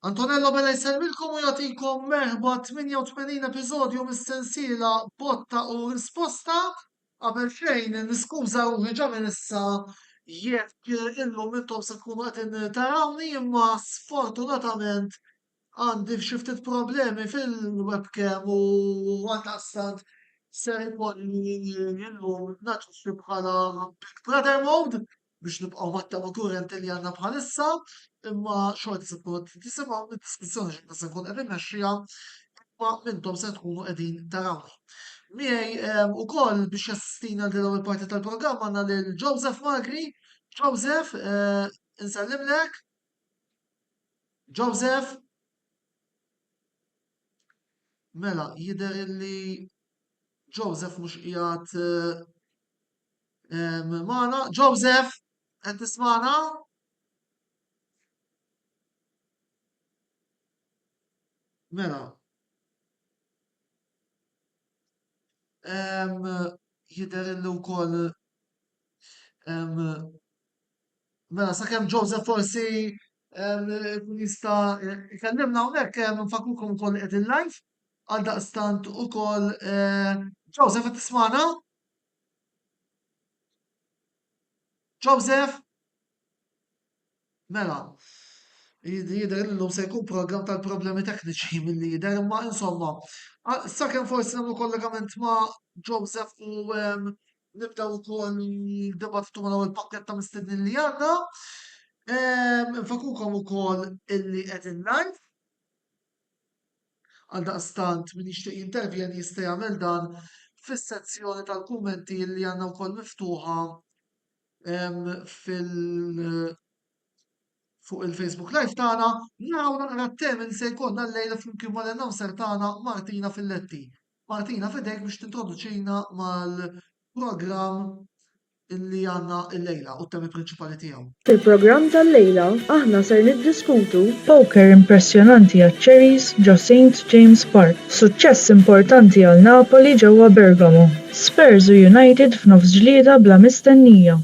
Antonello Bella jselmilkom u jagħtikom merħba 88 episodju mis-sensiela botta u risposta. Qabel xejn niskuża ruħi ġa minn issa jekk illum intom se tkunu qed tarawni imma sfortunatament għandi xi ftit problemi fil-webcam u għaldaqstant ser ikolli illum nagħtu bħala Big Brother mode biex nibqgħu mattamu kurrent li għandna bħalissa. Imma xorta se tkunu tisimgħu mid-diskussjoni x'inta se nkun qed immexxiha imma intom se tkunu qegħdin tarawni. Miegħi ukoll biex jassistina lil ewwel parti tal-programm għandna lil Joseph Magri. Joseph, insellimlek. Joseph. Mela, jidher illi Joseph mhux qiegħed magħna. Joseph, qed tisma'na? Mela. Jidher illi wkoll mela sakemm Joseph forsi kun jista' jkellimna hawnhekk nfakkurkom ukoll qegħdin live għaldaqstant ukoll Joseph qed tisma'na? Joseph? Mela. Jidher illum se jkun programm tal-problemi tekniċi milli jidher imma insomma. Sakemm forsi nagħmlu kollegament ma' Joseph u nibdew ukoll dibattitu mal-ewwel pakkett ta' mistednin li għandna. Nfakkurkom ukoll illi qegħdin live. Għaldaqstant min jixtieq jintervjeni jista' jagħmel dan fis-sezzjoni tal-kummenti li għandna wkoll miftuħa fuq il-Facebook Live tagħna. Naraw naqra t-temi li se jkollna llejla flimkien mal-announcer tagħna Martina Filletti. Martina fidejk biex tintroduċina mal-programm illi għandna llejla u t-temi prinċipali tiegħu. Fil-programm tal-lejla aħna ser niddiskutu poker impressjonanti għaċ-Cherries ġo St. James Park, suċċess importanti għal Napoli ġewwa Bergamo, Spurs u United f'nofs ġlieda bla mistennija.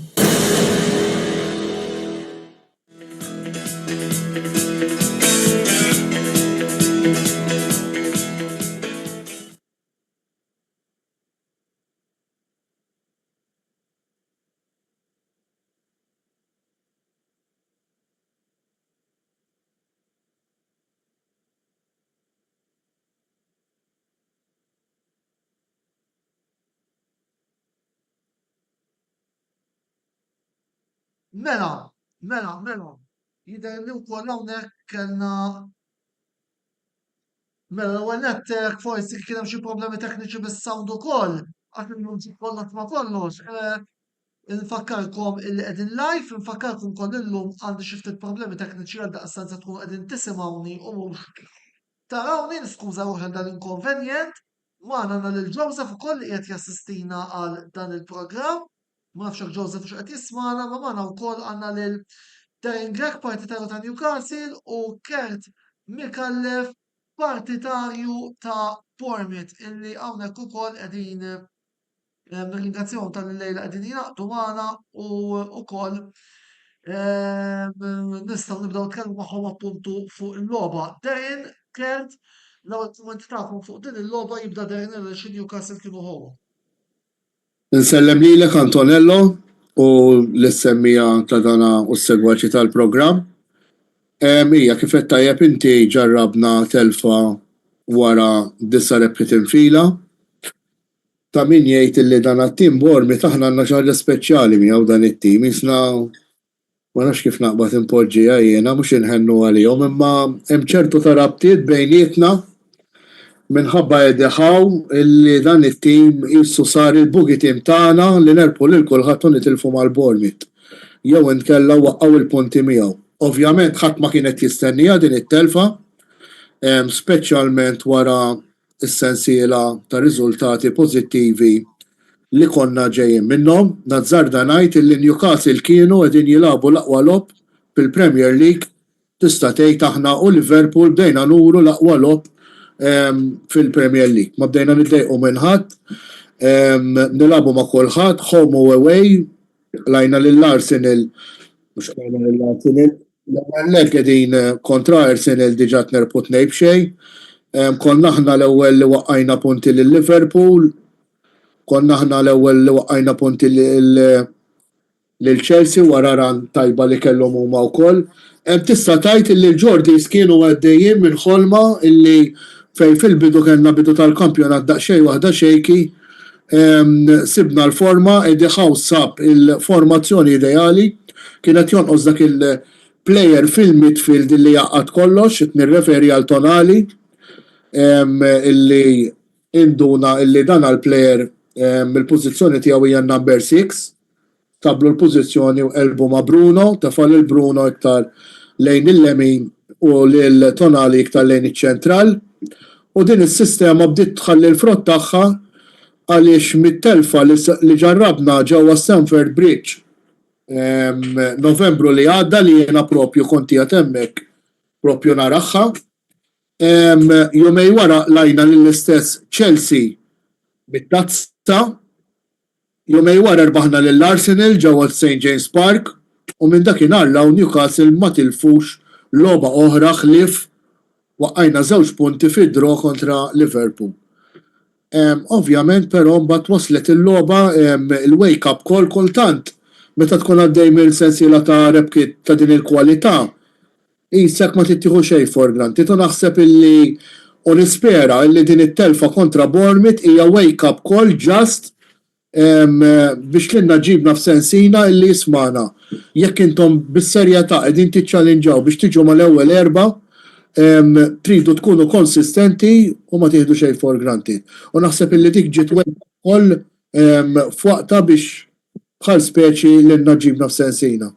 Mela. Jidher li wkoll hawnhekk kellna mela l-ewwel nett forsi kien hemm xi problemi tekniċi bis-sound ukoll għax il-mużik kollha ma kollox. Infakkarkom illi qegħdin live, infakkarkom ukoll illum għandi xi ftit problemi tekniċi għaldaqstant se tkunu qegħdin tisimgħuni u mhux tarawni, niskuża ruħi għal dan l-inkonvenjent. Magħna għandna lil Joseph ukoll li qiegħed jassistina għal dan il-programm. Ma nafx hekk Joseph x'qed jisma'na, ma magħna wkoll għandna lil Darren Grech partitarju ta' Newcastle u Kurt Mikallef partitarju ta' Bournemouth illi hawnhekk ukoll qegħdin nirringrazzjahom tal-lejla qegħdin jingħaqdu magħna u wkoll nistgħu nibdew nitkellmu magħhom appuntu fuq il-logħba. Darren, Kurt, l-ewwel kumment tagħkom fuq din il-logħba jibda Darren għaliex Newcastle kienu ħolmu. Nsellem lilek Antonello u l-semmija ta' dana u s-segwaċi tal-programm. Hija kif qed tajjeb inti ġarrabna telfa wara 9 repli fila. Ta' min jgħid illi dan għat-tim Bournemouth aħna għandna xi ħaġa speċjali miegħu dan it-tim. Isna ma nafx kif naqbad impoġġiha jiena mhux inħennu għalihom imma hemm ċertu ta' rabtiet bejnietna minħabba jiddeħaw illi dan it-tim jissu sar il-bugi tim tagħna li nerpu lil kulħadd u nitilfu mal-Bournemouth. Jew inkella waqqgħu il-punti miegħu. Ovvjament ħadd ma kienet jistennija din it-telfa, speċjalment wara s-sensiela ta' riżultati pożittivi li konna ġejjin minnhom. Nazzarda ngħid illi Newcastle kienu qegħdin jilagħbu l-aqwa logħb fil-Premier League tista' tgħid aħna u Liverpool bdejna nuru l-aqwa logħb fil-Premier League. Ma bdejna nitdejqu minn ħadd, nilagħbu ma' kulħadd, home u away, lajna lill-Arsenal, mhux lajna lill-Arsenal, L-ewwel qegħdin kontra Arsenal diġà tnerbħu tnejn b'xejn. Konna aħna l-ewwel li waqqajna punti lil Liverpool, konna aħna l-ewwel li waqqajna punti lil Chelsea wara ran tajba li kellhom huma wkoll. Tista' tgħid li l-Jordis kienu għaddejjin minn ħolma illi fejn fil-bidu kellna bidu tal-kampjonat daqsxejn waħda xejki, sibna l-forma Eddie Howe sab il-formazzjoni ideali, kienet jonqos dak il-plejer fil-midfield illi jaqgħad kollox, nirreferi għal Tonali, illi induna illi dan għal-plejer il-pożizzjoni tiegħu hija number 6, tablu l-pożizzjoni u elbu ma' Bruno, tafal il-Bruno iktar lejn il-lemin u l-Tonali iktar lejn iċ-ċentral. U din is-sistema bdiet tħalli l-frott tagħha għaliex mit-telfa li ġarrabna ġewwa Stamford Bridge Novembru li għadda li jiena propju konti hemmhekk propju naraħħa. Jumej wara lajna lill-istess Chelsea bit-tazza, jumej wara rbaħna lill-Arsenal ġewwa St James Park u minn dakinhar law Newcastle ma tilfux logħba oħra ħlief waqqajna 2 punti fid-draw kontra Liverpool. Ovvjament però mbagħad waslet il-logħba il-wake up call kultant meta tkun għaddej mill-sensiela ta' rebkiet ta' din il-kwalità. Isek ma tittieħu xejn for granted u naħseb illi u nispera illi din it-telfa kontra Bournemouth hija wake up call just biex kienna ġibna f'sensina illi jismana. Jekk intom bis-serjetà qegħdin tiċċallinġaw biex tiġu mal-ewwel erba' tridu tkunu konsistenti u ma tieħdu xejn for granted. U naħseb illi dik ġiet wake up call f'waqta biex bħal speċi li ġibna f'sensina.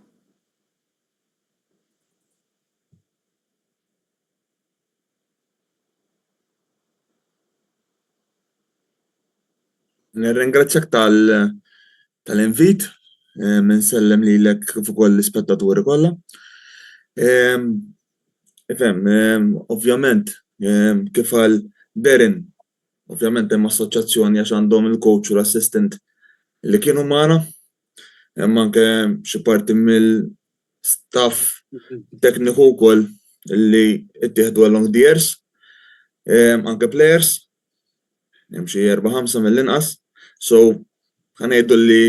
Nirringrazzjak tal-invit, nsellem lilek kif ukoll l-ispettaturi kollha. Ovvjament, kif għal Derin, ovvjament hemm assoċjazzjoni għax għandhom il-coach u l-assistant li kienu magħna, hemm anke xi parti mill-staff tekniku wkoll li ttieħdu along the years, anke players, hemm xi 4-5 mill-inqas. So, ħanejdu li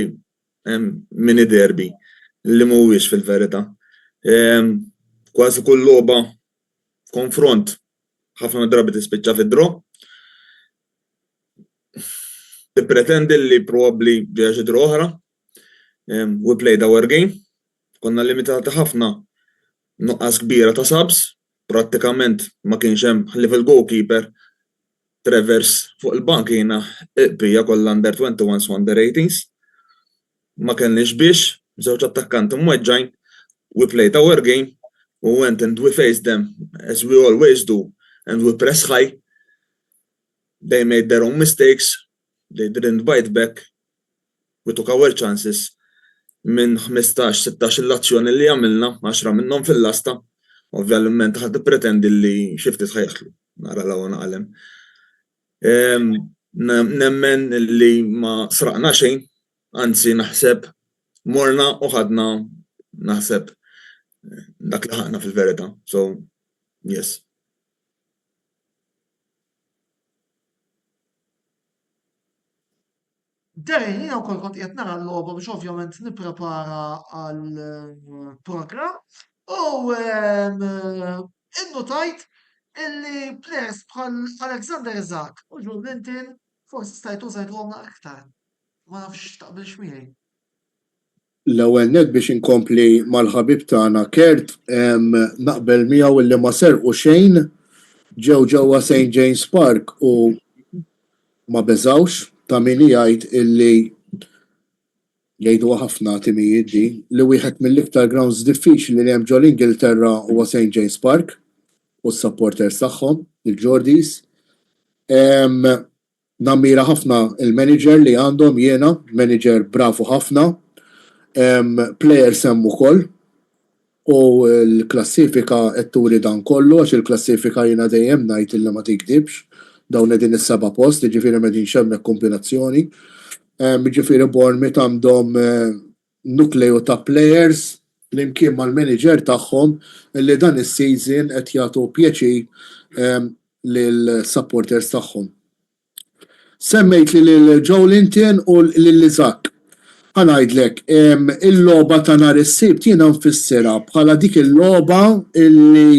mini derby li mhuwiex fil-verità. Kważi kull logħba konfront ħafna drabi tispiċċa fid-draw. Tippretendi li probabbli ġejja xi draw oħra. We played our game. Konna limitati ħafna nuqqas kbira ta' subs. Prattikament ma kienx hemm ħlief il-goalkeeper Travers fuq il-bank jiena qbija kollha under 21s u under 18s. Ma kellniex biex, żewġ attakkanti mweġġajn, we played our game, we went and we faced them as we always do, and we press high. They made their own mistakes, they didn't bite back. We took our chances. Minn 15-16 l-azzjoni li għamilna, 10 minnhom fil-lasta, ovvjament ħadd pretendi li xi ftit ħajħlu, nara law naqalem. Nemmen li ma sraqna xejn, anzi naħseb morna u ħadna naħseb dak li ħaqna fil-verità. So, yes. Derin, jina wkoll kont qiegħed nara l-logħba biex ovvjament nipprepara għall-programm u innotajt illi players bħal Alexander Isak u Joe Linton forsi stajtu żgħidulhom aktar. Ma nafx taqbilx miegħi. L-ewwel net biex inkompli mal-ħabib tagħna Kert, naqbel miegħu illi ma serqu xejn ġew ġewwa St James Park u ma beżawx ta' min jgħid illi jgħidu ħafna timijiet li wieħed mill-iktar grounds diffiċli li hemm ġol Ingilterra huwa St James Park u s-supporters tagħhom, il-Jordis. Nammira ħafna il-manager li għandhom jiena, manager bravu ħafna, players hemm ukoll u l-klassifika qed turi dan kollu għax il-klassifika jiena dejjem ngħid illi ma tikdibx dawn qegħdin is-7 post, jiġifieri m'qegħdin xemmek kombinazzjoni. Jiġifieri Bournemouth għandhom nukleu ta' players l-imkien mal-manager tagħhom li dan is-season qed jagħtu pjaċir lill-supporters tagħhom. Semmejt li lil Joelinton u lil Isaac. Ħanajdlek, il-logħba ta' nhar is-sibt jiena nfissirha bħala dik il-logħba illi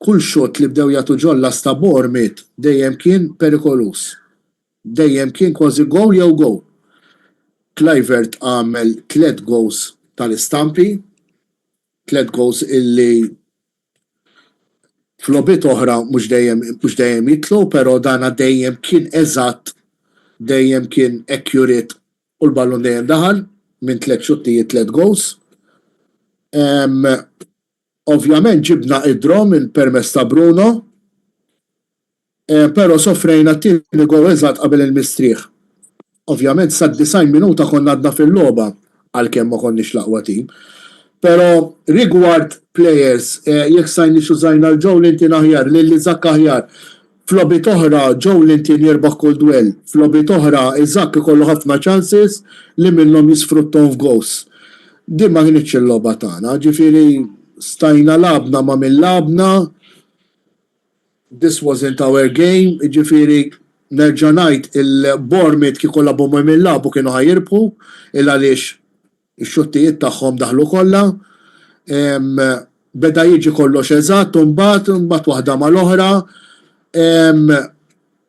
kull xott li bdew jagħtu ġolla sta Bournemouth dejjem kien perikolus. Dejjem kien kważi goal jew goal. Kluivert għamel 3 goals tal-istampi, 3 goals illi flobit oħra mhux dejjem jitlu, però dana dejjem kien eżatt, dejjem kien accurate u l-ballun dejjem daħal minn 3 xuttijiet 3 goals. Ovvjament ġibna id-draw minn permess ta' Bruno, però sofrejna t-tieni goal eżatt qabel il-mistrieħ. Ovvjament sa' 90 minuta konna għadna fil-logħba għalkemm ma konniex l-aqwa tim. Però rigward players, jekk sajni xużajna l-Joelinton aħjar, l-Isaac aħjar, flobit oħra Joelinton jirbaħ kull duell, flobit oħra Isaac ikollu ħafna chances li minnhom jisfruttom f'goals. Din ma kienx il-logħba tagħna, ġifieri stajna labna ma mill-labna, this wasn't our game, ġifieri nerġa' ngħid il-Bournemouth kieku labu ma mill-labu kienu ħajirbu il għaliex ix-xuttijiet tagħhom daħlu kollha. Beda jiġi kollox eżatt u mbagħad waħda mal-oħra.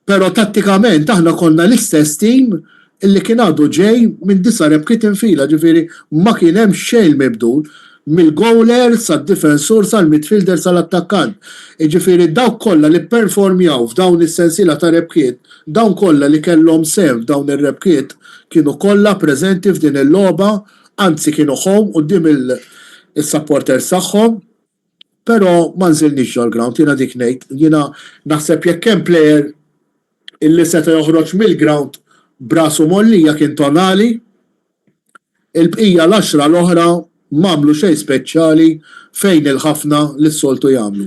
Però tattikament aħna konna l-istess tim illi kien għadu ġej minn 9 rebkiet infila, ġifieri ma kien hemm xejn mibdul mill-goaler sal-difensur sal-midfielder sal-attakkant. Ġifieri dawk kollha li performjaw f'dawn is-sensiela ta' rebkiet, dawn kollha li kellhom sew f'dawn ir-rebkiet kienu kollha preżenti f'din il-logħba, anzi kienu home quddiem is-supporters tagħhom, però ma nżilniex ġol-ground, jiena dik ngħid, jiena naħseb jekk hemm plejer illi seta' joħroġ mill-ground brasu mollija kien Tonali, il-bqija l-10 l-oħra m'għamlu xejn speċjali fejn il-ħafna li s-soltu jagħmlu.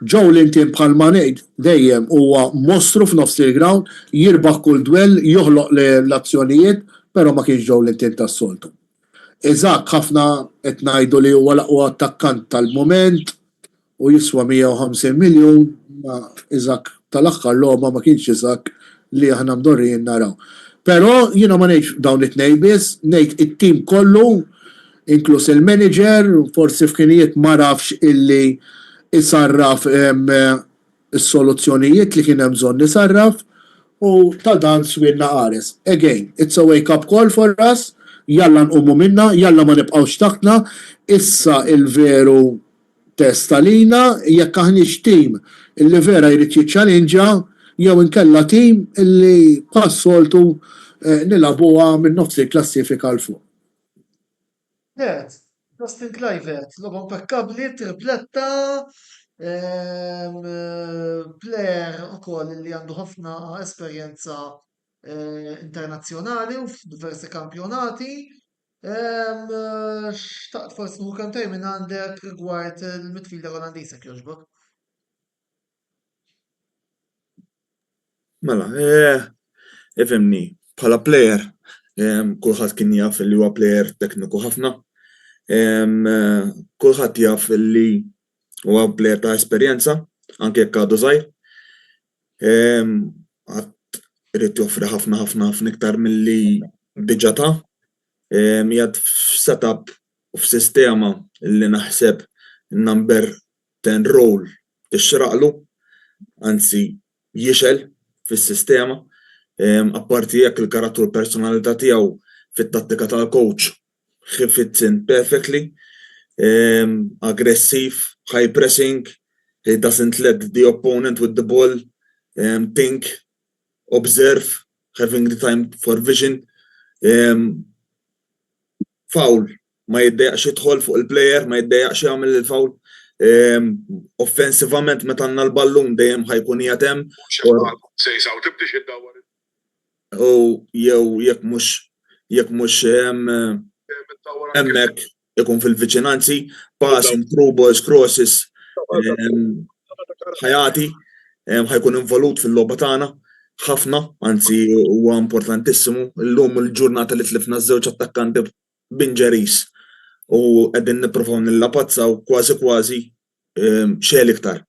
Joelinton bħalma ngħid dejjem huwa mostru f'nofs il-ground, jirbaħ kull dwell, joħloq l-azzjonijiet, però ma kienx Joelinton tas-soltu. Isaac ħafna qed ngħidu li huwa l-aqwa attakkant tal-mument u jiswa 150 miljun, ma Isaac tal-aħħar logħba ma kienx Isaac li aħna mdorrijin naraw. Però jiena ma ngħidx dawn it-tnejn biss, ngħid it-tim kollu, inkluż il-manager, forsi f'kienijiet ma rafx illi isarraf is-soluzzjonijiet li kien hemm bżonn isarraf u ta' dan swirna qares. Again, it's a wake-up call for us, jalla nqumu minna, jalla ma nibqgħux taħtna, issa il-veru test għalina jekk aħniex tim illi vera jrid jiċċallenġa jew inkella tim illi passoltu nilabuha minn nofs il-klassifika l fuq. Justin Kluivert, logħba impeccabli, tripletta, player ukoll li għandu ħafna esperjenza internazzjonali u f'diversi kampjonati. Xtaqt forsi nħu kantej minn għandek rigward il-midfielder Olandiż jekk jogħġbok. Mela, ifhimni, bħala plejer, kulħadd kien jaf li huwa plejer tekniku ħafna. Kulħadd jaf li huwa plejer ta' esperjenza, anke jekk għadu żgħir. Irid joffri ħafna iktar milli diġà ta'. Jgħid f'setup u f'sistema li naħseb number 10 role tixraqlu, anzi jixel fis-sistema. Apparti jekk il-karattru l-personalità tiegħu fit-tattika tal-coach fits in perfectly, aggressive, high pressing, he doesn't let the opponent with the ball think, observe, having the time for vision. Foul, ma jiddejaqx jidħol fuq il-plejer, ma jiddejaqx jagħmel il-foul. Offensivament meta għandna l-ballun dejjem ħajkun jatem. U jew jekk mhux hemmhekk ikun fil-viċinanzi, passing, through balls, crosses, ħajati, ħajkun involut fil-logħba tagħna ħafna, anzi huwa importantissimu. Illum il-ġurnata li tlifna ż-żewġ attakkanti b'inġeries u qegħdin nippruvaw nillapazzaw kważi xejn iktar.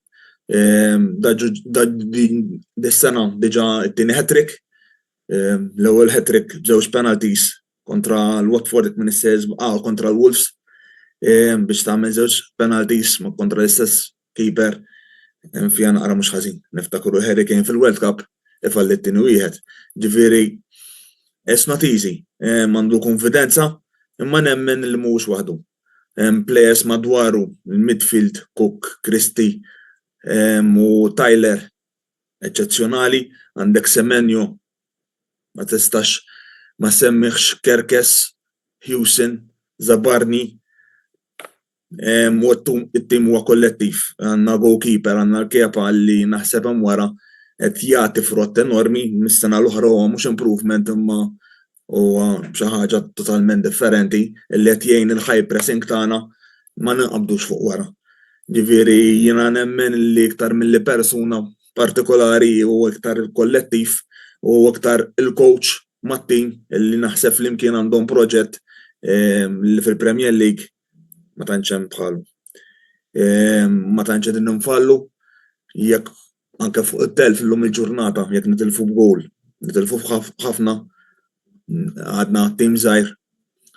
Dis-sena diġà it-tieni hat-trick, l-ewwel hat-trick b'żewġ penalties kontra l-Watford minn is-sejs kontra l-Wolves biex tagħmel żewġ penalties kontra l-istess keeper fiha naqra mhux ħażin. Niftakru Harry Kane fil-World Cup ifalli t-tieni wieħed. Ġifieri it's not easy. M'għandu konfidenza imma nemmen li mhuwiex waħdu. Players madwaru il-midfield Cook, Christie u Tyler eċċezzjonali, għandek Semenyo ma tistax ma semmiħx Kerkes, Hewson, Zabarni u t-tim huwa kollettiv. Għandna goalkeeper, għandna l-Kepa li naħseb hemm wara qed jagħti frott enormi mis-sena l-oħra huwa mhux improvement imma huwa xi ħaġa totalment differenti li qed jgħin il-high pressing tagħna ma ninqabdux fuq wara. Ġifieri jiena nemmen li iktar milli persuna partikolari u iktar il-kollettiv u iktar il-coach mat-tim li naħseb flimkien għandhom proġett li fil-Premier League ma tantx hemm bħalu. Ma tantx qegħdin ninfallu jekk anke fuq it-telf illum il-ġurnata jekk nitilfu b'gowl, nitilfu ħafna għadna tim żgħir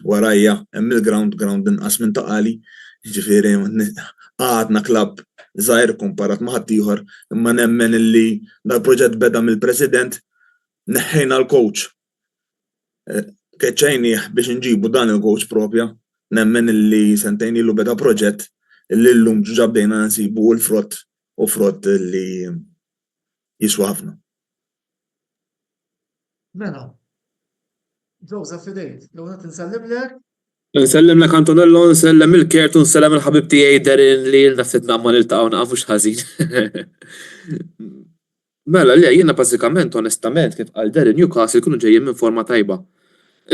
warajja hemm il-ground inqas minn taqali, ġifieri għadna klabb żgħir komparat ma' ħadd ieħor, imma nemmen illi dal-proġett beda mill-President neħħejna l-coach. Keċċejnieh biex inġibu dan il-coach propja, nemmen illi sentejn ilu beda proġett illi llum ġuġa bdejna nsibu l-frott u frott illi jiswa ħafna. Mela, Joseph fidejt, l-għuna tinsellimlek? Nsellimlek Antonello, nsellem il-Kert u nsellem il-ħabib tiegħi Darin li l-nafsitna ma niltaqgħu naqafux ħażin. Mela, li jiena bażikament onestament kif qal Darin Newcastle kienu ġejjin minn forma tajba.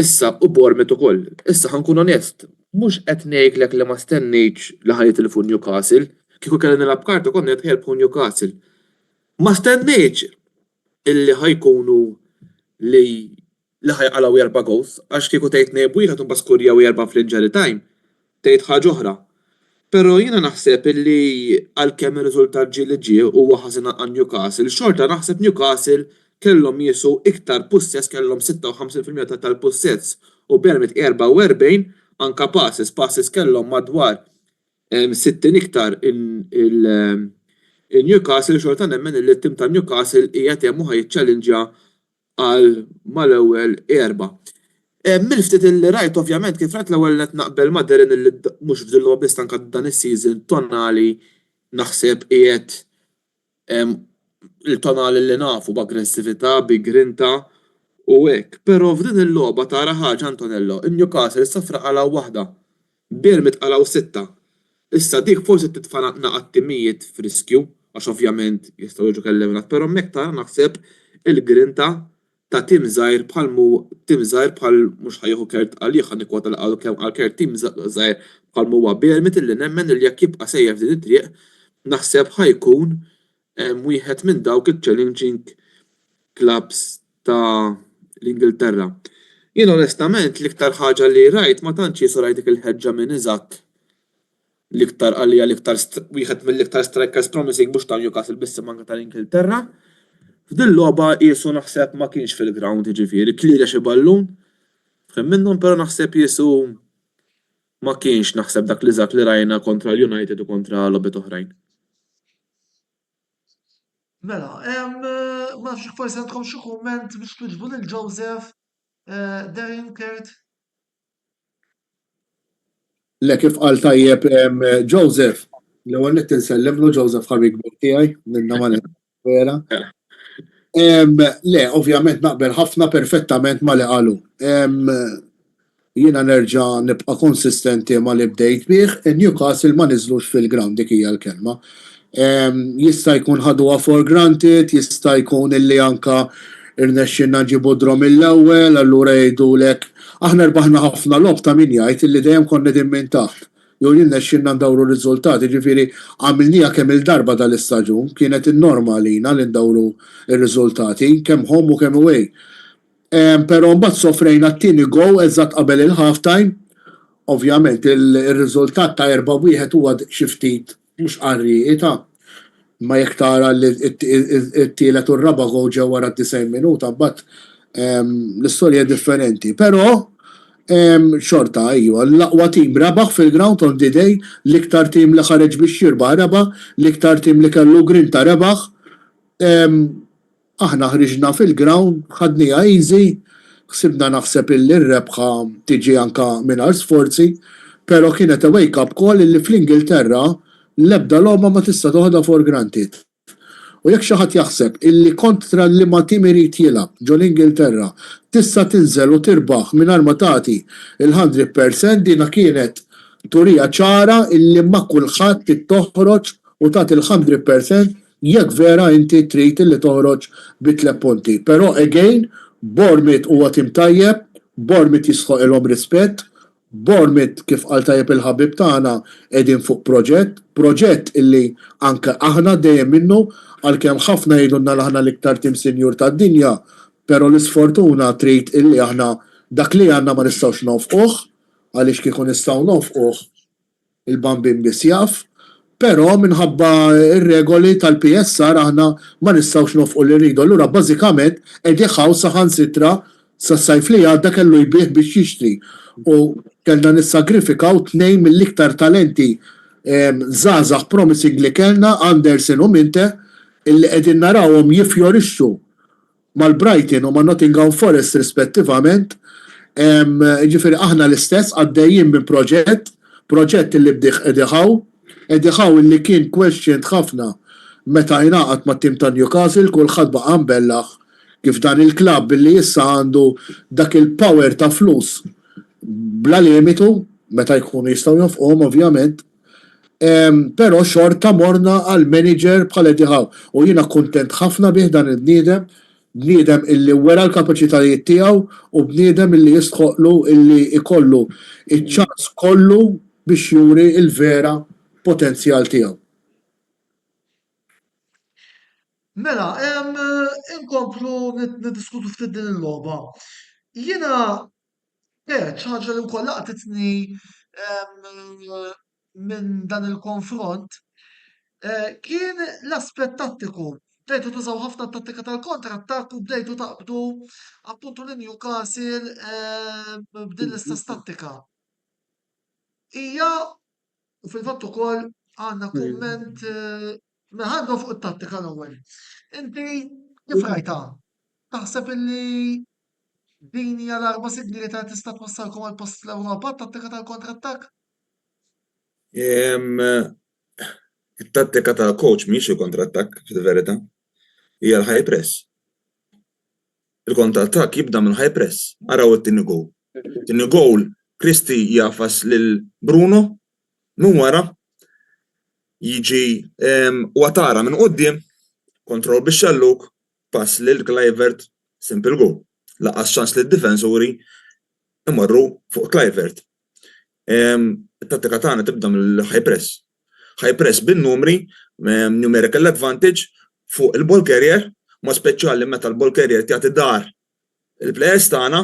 Issa u Bournemouth ukoll. Issa ħankun onest, mhux qed ngħidlek li ma stennejtx li ħajtilfu Newcastle, kieku kelli nilgħab karta kont qed ħelbħu Newcastle. Ma stennejtx illi ħajkunu li ħajqalaw 4 goals, għax kieku tgħid ngħib wieħed u baskurjaw 4 fl-injury time, tgħid ħaġa oħra. Però jiena naħseb illi għalkemm ir-riżultat ġie huwa ħażin għal Newcastle, xorta naħseb Newcastle kellhom jiesu iktar possess, kellhom 56% tal-possess u Bournemouth 44 anka passes kellhom madwar 60 iktar il-Newcastle xorta nemmen li t-tim ta' Newcastle qiegħed hemm u ħajċċallenġja għal mal-ewwel 4. Mill-ftit illi rajt ovvjament kif rajt l-ewwel qed naqbel ma' Darin illi mhux f'dilhom biss anke dan is-season tonali naħseb qiegħed il-tonali li nafu b'aggressività, bi grinta u hekk. Però f'din il-logħba tara ħaġa Antonello, in-Newcastle issa fraqalaw waħda, Bournemouth qalaw 6. Issa dik forsi titfa' naqgħat timijiet f'riskju għax ovvjament jistgħu jiġu kelleminat, però hemmhekk tara naħseb il-grinta ta' tim żgħir bħal mhux ħajjieħu Kert għalih ħanikwota li qalu kemm għal Kert tim żgħir bħal huwa Bournemouth illi nemmen li jekk jibqa' sejjef din it-triq naħseb ħajkun wieħed minn dawk il-challenging clubs ta' l-Ingilterra. Jien onestament l-iktar ħaġa li rajt ma tantx jiesu rajt dik il-ħeġġa minn Iżak l-iktar għalija l-iktar wieħed mill-iktar strikers promising mhux ta' Newcastle biss manka tal-Ingilterra. F'din logħba qisu naħseb ma kienx fil-ground jiġifieri klira xi ballun fhem minnhom però naħseb qisu ma kienx naħseb dak l-Iżak li rajna kontra l-United u kontra logħbiet oħrajn. Mela, ma nafx forsi għandkom xi kumment biex twiġbu lil Joseph, Darin, Kert? Le kif qal tajjeb Joseph, l-ewwel nett insellem Joseph ħabib tiegħi minna ma vera. Le, ovvjament naqbel ħafna perfettament ma li qalu. Jiena nerġa' nibqa' konsistenti ma li bdejt bih, Newcastle ma niżlux fil-ground dik hija l-kelma. Jista' jkun ħaduha for granted, jista' jkun illi anka irnexxinna nġibu drom mill-ewwel, allura jgħidulek aħna rbaħna ħafna lob ta' min jgħid illi dejjem konna din minn taħt. Jew irnexxinna ndawru riżultati, ġifieri għamilniha kemm il-darba dal-istaġun, kienet in-norma għalina li ndawru ir-riżultati kemm home u kemm away. Però mbagħad sofrejna t-tieni gow eżatt qabel il-half time ovvjament il-riżultat ta' 4-1 huwa xi ftit mhux qarrieqi ma jekk tara li t-tielet u r-raba' gol ġew wara 90 minuta mbagħad l-istorja differenti. Però xorta ajwa, l-aqwa tim rebaħ fil-ground on the day, l-iktar tim li ħareġ biex jirbaħ rebaħ, l-iktar tim li kellu grinta rebaħ. Aħna ħriġna fil-ground, ħadnija easy, ħsibna naħseb illi r-rebħa tiġi anka mingħajr sforzi, però kienet a wake-up call illi fl-Ingilterra l-ebda logħba ma tista' toħodha for granted. U jekk xi ħadd jaħseb illi kontra li ma tim irid jilgħab ġol Ingilterra tista' tinżel u tirbaħ mingħajr ma tagħti il-100% dina kienet turija ċara illi ma kulħadd toħroġ u tagħti il-100% jekk vera inti trid illi toħroġ b'3 punti. Però again, Bournemouth huwa tim tajjeb, Bournemouth jisħoq ilhom rispett, Bournemouth kif qal tajjeb il-ħabib tagħna qegħdin fuq proġett illi anke aħna dejjem minnu għalkemm ħafna jgħidulna l-aħna l-iktar tim sinjur tad-dinja, però l-isfortuna trid illi aħna dak li għandna ma nistgħux nofquh għaliex kieku nistgħu nofquh il-bambin biss jaf, però minħabba ir-regoli tal-PSR aħna ma nistgħux nofqu li rridu. Allura bażikament qed jeħaw saħansitra sas-sajf li għadda kellu jbieħ biex jixtri. U kellna nissagrifikaw 2 mill-iktar talenti żgħażagħ promising li kellna, Anderson u Minte, illi qegħdin narawhom jifjorixxu mal-Brighton u ma' Nottingham Forest rispettivament. Ġifieri aħna l-istess għaddejjin minn proġett illi ediħaw illi kien questioned ħafna meta jnaqat ma' tim ta' Newcastle, kulħadd baqa' mbellaħ kif dan il-klabb illi issa għandu dak il-power ta' flus bla limitu meta jkunu jistgħu jonfqhom ovvjament. Però xorta morna għal manager bħal ediħaw u jiena kuntent ħafna bih dan bniedem illi wera l-kapaċitajiet tiegħu u bniedem illi jistħoqlu illi ikollu iċ-ċans kollu biex juri il-vera potenzjal tiegħu. Mela, inkomplu niddiskutu ftit din il-logħba. Jiena ħaġa li wkoll laqtitni minn dan il-konfront kien l-aspett tattiku. Bdejtu tużaw ħafna tattika tal-kontra-attakk u bdejtu taqbdu appuntu li Newcastle b'din l-istess tattika. Hija u fil-fatt ukoll għandna kumment meħandu fuq it-tattika l-ewwel. Inti kif rajtha? Taħseb illi din hija l-arma sigli li tista' twassalkom għal post l-Ewropa t-tattika tal-kontra-attakk? Il-tattika tal-coach mhix il-kontra-attakk fil-verità. Hija l-high press. Il-kontra-attakk jibda minn high press. Araw it-tieni goal. Tieni goal Kristi jafas lil Bruno minn wara jiġi Watara minn qudiem kontroll bix-xalluk pass lil Kluivert simple goal. Laqas ċans lid-difensuri imorru fuq Kluivert. it-tattika tagħna tibda mill-high press. High press bin-numri, numerical advantage fuq il-ball carrier, ma speċjali meta l-ball carrier tagħti dar il-players tagħna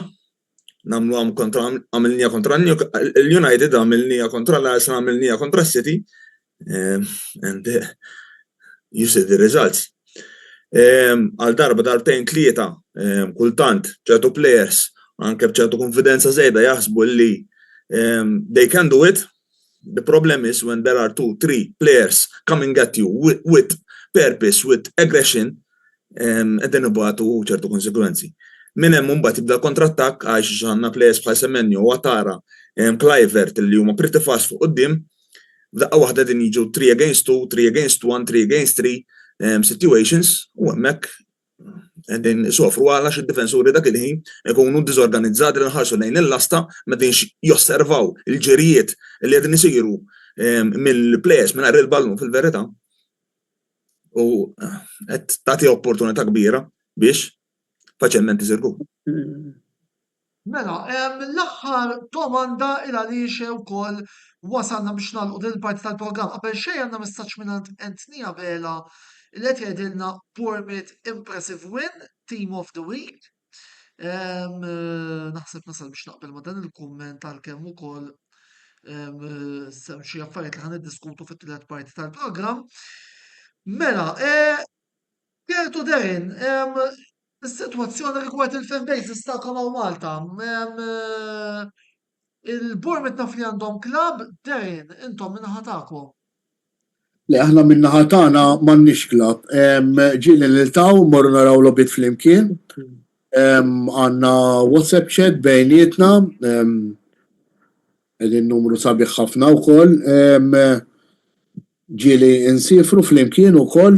nagħmluhom kontra għamilnija kontra l-United, għamilnija kontra l-Arsenal, għamilnija kontra City, and you see the results. Għal darba darbtejn tlieta, kultant ċertu players anke b'ċertu konfidenza żejda jaħsbu li they can do it. The problem is when there are 2-3 players coming at you with purpose, with aggression, then ibatu ċertu konsekwenzi. Min hemm mbagħad jibda kontra-attakk għax għandna players bħal Semenyo, Watara, Kluivert li huma pretty fast fuq quddiem, f'daqqa waħda din jiġu 3 against 2, 3 against 1, 3 against 3 situations u hemmhekk qegħdin isofru għalax id-difensuri dak il-ħin ikunu diżorganizzati li nħarsu lejn il-lasta ma dinx josservaw il-ġerijiet li qegħdin isiru mill-players mingħajr il-ballun fil-verità u qed tagħti opportunità kbira biex faċilment isirku. Mela, l-aħħar domanda il-għaliex ukoll wasalna biex nagħlqu din il-parti tal-programm. Qabel xejn għandna messaġġ minn Anthony Vela li qed jgħidilna Bournemouth impressive win, team of the week. Naħseb nasal biex naqbel ma' dan il-kumment għalkemm ukoll xi affarijiet li ħan niddiskutu fit-tielet parti tal-programm. Mela, Gertu Derin, is-sitwazzjoni rigward il-fan bases tagħkom hawn Malta. Il-Bournemouth naf li għandhom klab, Derin, intom min-naħa tagħkom. Li aħna minna ħatana m'għandniex klab. Ġieli niltaw, morru naraw lobit flimkien. Għandna WhatsApp chat bejnietna, qegħdin numru sabiħ ħafna wkoll. Ġieli insifru flimkien ukoll,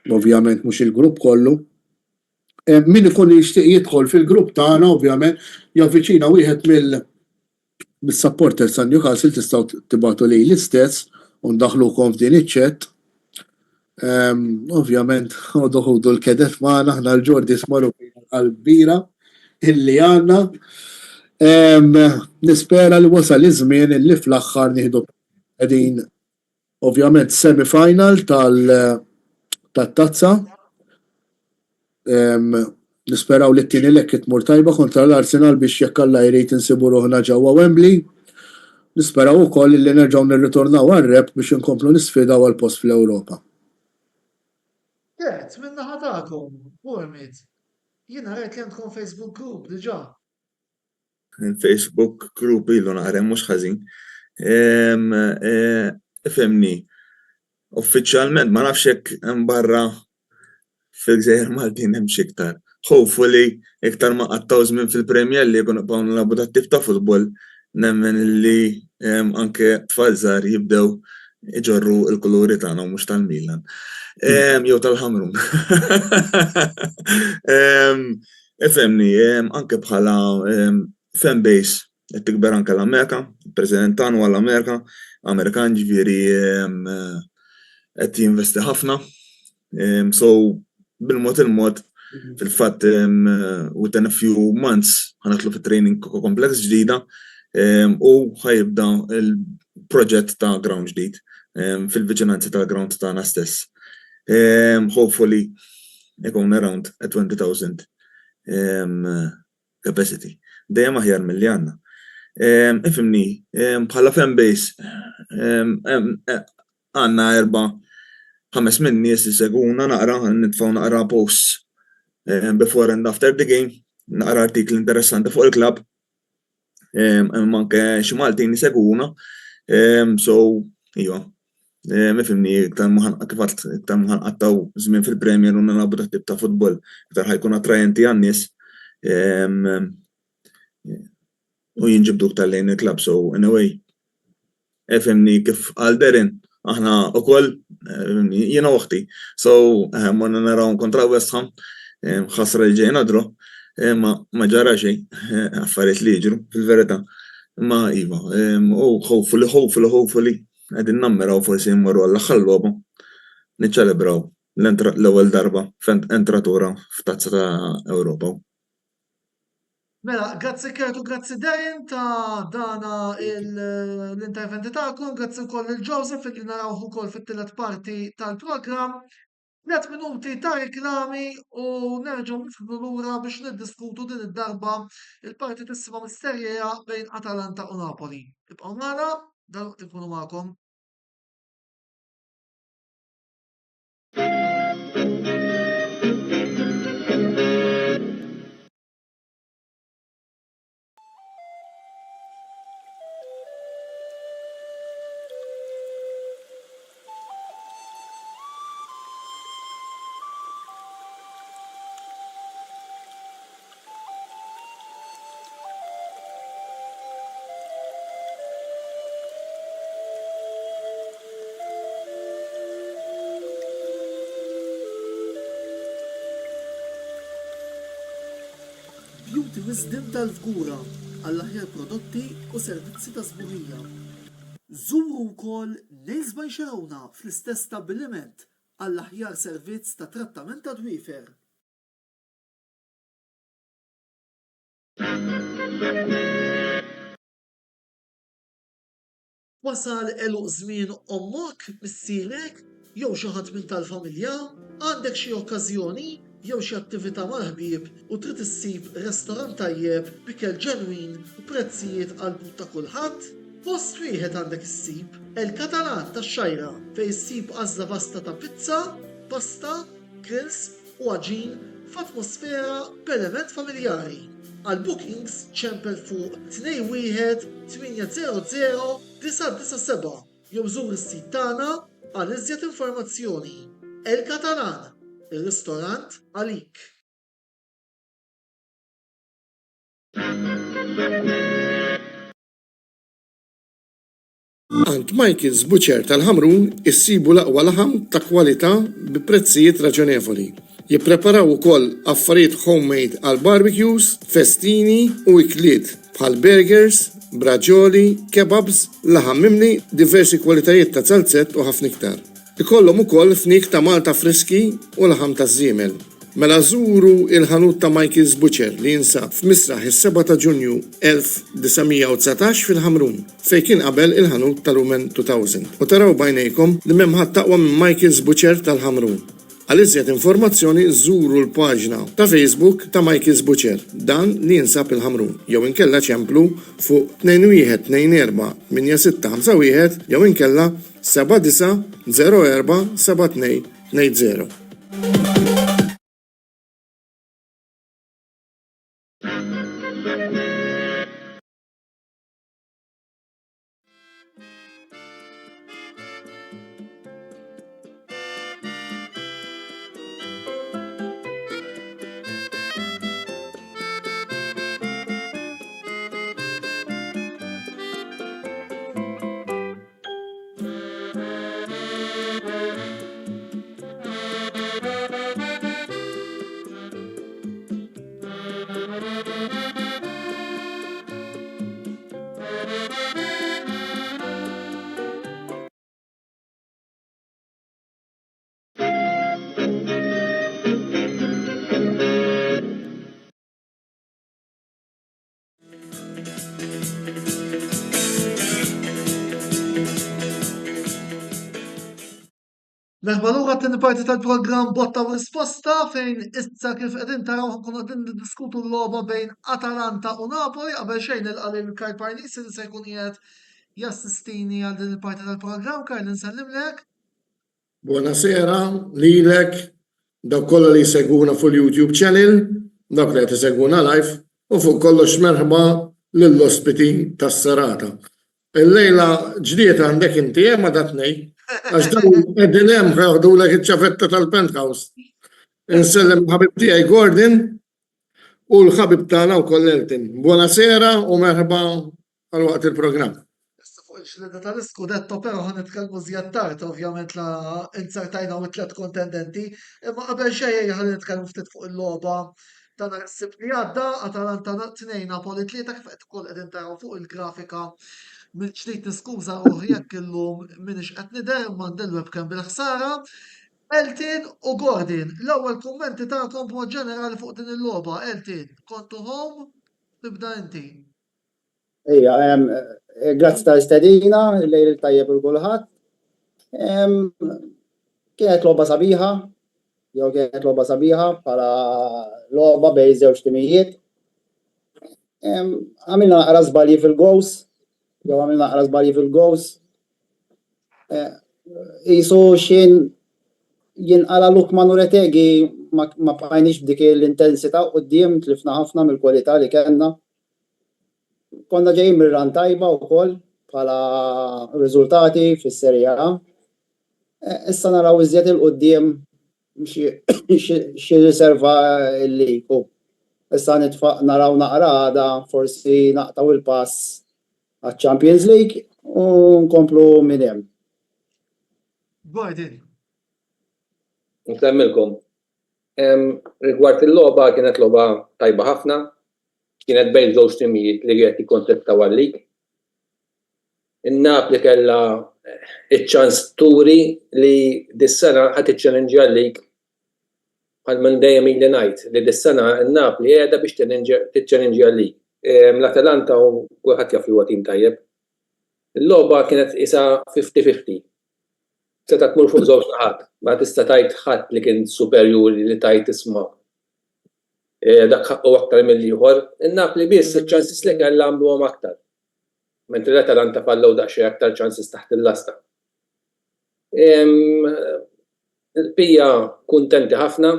ovvjament mhux il-grupp kollu. Min ikun jixtieq jidħol fil-grupp tagħna, ovvjament, javviċina wieħed mis-supporters ta' Newcastle tistgħu tibgħatu li l-istess u ndaħlukom f'din iċ-chat. Ovvjament, ħodu l-kedet magħna aħna l-Ġordi smaru għal-bira illi għandna. Nispera li wasal iż-żmien illi fl-aħħar nieħdu qegħdin ovvjament semi-final tat-tazza. Nisperaw li t-tieni lekk tmur tajba kontra l-Arsenal biex jekk Alla jrid insibu ruħna ġewwa Wembley. Nisperaw ukoll li nerġgħu nirritornaw għar-rep biex inkomplu nisfidaw għal post fl-Ewropa. Gert, min-naħa tagħkom, Bournemouth. Jiena rajt li għandkom Facebook group diġà. Facebook group ilu naħrem mhux ħażin. Ifhemni, uffiċjalment ma nafx hekk hemm barra fil-Gżejjer Maltin hemm xi iktar. Hopefully iktar ma qattaw żmien fil-Premier League u nibqgħu nilagħbu tat-tip ta' futbol nemmen li anke tfal żgħar jibdew iġorru l-kuluri tagħna u mhux tal-Milan. Jew tal-Ħamrun. Ifhemni, anke bħala fan base qed tikber anke l-Amerika, il-President tagħna huwa l-Amerika, Amerikan ġifieri qed jinvesti ħafna. So bil-mod il-mod fil-fatt within a few months ħanatlu fit-training complex ġdida u ħajibda il-proġett ta' ground ġdid fil-viċinanzi tal-ground tagħna stess. Hopefully ikun around 20,000 capacity. Dejjem aħjar milli għandna. Ifhimni, bħala fan base għandna 4-5 min nies li seguna naqra nitfgħu naqra posts before and after the game, naqra artikli interessanti fuq il-klabb. Anke xi Maltin seguna. So, iva. Mifhimni iktar ma ħanqattaw żmien fil-Premier u nilagħbu tat-tip ta' futbol, iktar ħajkun attrajenti għan-nies. U jinġibdu iktar lejn il-klabb. So, anyway, ifhimni kif għal Derin aħna ukoll jiena uħti. So, morna naraw kontra West Ham, ħasra li ġejna dru, ma ġara xejn, affarijiet li jiġru fil-verità. Ma iva, u hopefully qegħdin nammiraw forsi mmorru għall-aħħar logħba niċċelebraw l-ewwel darba f'entratura f'tazza ta' Ewropa. Mela, grazzi Kertu, grazzi Derin ta' dana l-interventi tagħkom, grazzi wkoll il-Joseph li narawh ukoll fit-tielet parti tal-programm. 3 minuti ta' reklami u nerġgħu nifhmu lura biex niddiskutu din id-darba il-parti tisma' misterjeja bejn Atalanta u Napoli. Ibqgħu magħna, dalwaqt ikunu magħkom. Beauty Wisdom tal-Fgura għall-aħjar prodotti u servizzi ta' sbuħija. Żuru wkoll Nails by Xarawna fl-istess stabbiliment għall-aħjar servizz ta' trattament ta' dwiefer. Wasal eluq żmien ommok, missierek, jew xi ħadd minn tal-familja, għandek xi okkażjoni jew xi attività mal-ħbieb u trid issib restorant tajjeb b'ikel ġenwin u prezzijiet għall-but ta' kulħadd? Post wieħed għandek issib il-Katalan tax-Xajra fejn issib għażla vasta ta' pizza, pasta, grills u għaġin f'atmosfera b'element familjari. Għal bookings ċempel fuq 21-800-997 jew żur is-sit tagħna għal iżjed informazzjoni. Il-Katalan, ir-ristorant għalik. Għand Michael's Butcher tal-Ħamrun issibu l-aqwa laħam ta' kwalità bi prezzijiet raġonevoli. Jippreparaw ukoll affarijiet homemade għal barbecues, festini u ikliet bħal burgers, braġoli, kebabs, laħam mimli, diversi kwalitajiet ta' salzett u ħafna iktar. Ikollhom ukoll fnik ta' Malta friski u laħam ta' żiemel. Mela żuru il-ħanut ta' Michael's Butcher li jinsab f'Misraħ is-7 ta' Ġunju 1919 fil-Ħamrun fejn kien qabel il-ħanut tal-Lumen 2000 u taraw bajnejkom li m'hemm ħadd taqwa minn Michael's Butcher tal-Ħamrun. Għal iżjed informazzjoni żuru l-paġna ta' Facebook ta' Michael's Butcher dan li jinsab il-Ħamrun jew inkella ċemplu fuq 2124-8651 jew inkella 79047220. Merħba lura t-tieni parti tal-programm Botta u Risposta fejn issa kif qegħdin taraw nkunu qegħdin niddiskutu l-logħba bejn Atalanta u Napoli qabel xejn il Karl Parnisi li se jkun qiegħed jassistini għal din il-parti tal-programm. Karl insellimlek. Buonasera lilek, dak kollha li jsegwuna fuq YouTube channel, dak li qed isegwuna live u fuq kollox merħba lill-ospiti tas-serata. Il-lejla ġdiet għandek inti hemm ma datnej. Għax dawn qegħdin hemm ħaħdulek iċ-ċavetta tal-penthouse. Insellem ħabib tiegħi Gordon u l-ħabib tagħna wkoll Elton. Buonasera u merħba għal waqt il-programm. Issa fuq il-xlida tal-iskudetto però ħanitkellmu żjed tard ovvjament la insertajna u tliet kontendenti, imma qabel xejn ħanitkellmu ftit fuq il-logħba ta' nhar is-sibt li għadda Atalanta 2 Napoli 3 kif qed ukoll qegħdin taraw fuq il-grafika. Mill-ġdid niskuża ruħi jekk illum minix qed nidher m'għand il-webcam bil-ħsara. Elton u Gordon, l-ewwel kummenti tagħkom b'mod ġenerali fuq din il-logħba. Elton, kontu home? Tibda inti. Ejja, grazzi tal-istedina, il-lejl tajjeb il kulħadd. Kienet logħba sabiħa, bħala logħba bejn żewġ timijiet. Għamilna naqra żbalji fil-gows. Qisu xejn jinqala Lukman u Retegi ma bqajniex b'dik l-intensità quddiem tlifna ħafna mill-kwalità li kellna. Konna ġejjin mir-ran tajba wkoll bħala riżultati fis-Serje A. Issa naraw iżjed il-quddiem xi riserva l-liku. Issa nitfaq naraw naqra għada forsi naqtaw il-pass għaċ-Champions League u nkomplu minn hemm. Gordon. Nkemmilkom. Rigward il-logħba kienet logħba tajba ħafna, kienet bejn żewġ timijiet li qed jikkontettaw għal-lig. In-Napli kellha iċ-ċans turi li dis-sena ħadd iċċallenġja għal-lig bħal minn dejjem ili ngħid li dis-sena n-Napli qiegħda biex tiċċallenġja għal-lig. L-Atalanta u kulħadd jaf li huwa tim tajjeb. Il-logħba kienet isa 50-50. Seta' tmur fuq żewġ naħat, ma tista' tgħid ħadd li kien superjuri li tgħid isma' dak ħaqqu aktar mill-ieħor. In-Napli biss iċ-ċansis li kellha għamluhom aktar. Mentri l-Atalanta fallew daqsxejn aktar ċansis taħt il-lasta. Il-bija kuntenti ħafna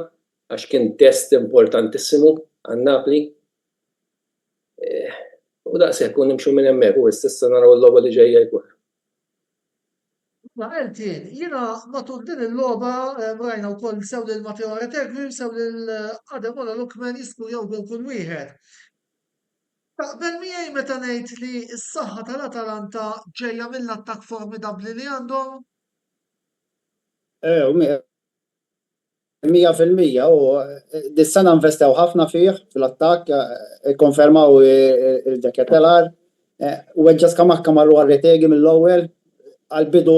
għax kien test importantissimu għan-Napli. U daqshekk kun nimxu minn hemmhekk u issa naraw il-logħba li ġejja jkun. Ma Eltin, jiena matul din il-logħba rajna wkoll sew lil Matteo Retegui, sew lil Ademola Lookman jiskurjaw bil kull wieħed. Taqbel miegħi meta ngħid li s-saħħa tal-Atalanta ġejja mill-attakk formidabbli li għandhom? 100% u dis-sena investew ħafna fih fil-attakk, ikkonfermaw il-Deketelar u ġas kamakka marru għal-Retegui mill-ewwel għal-bidu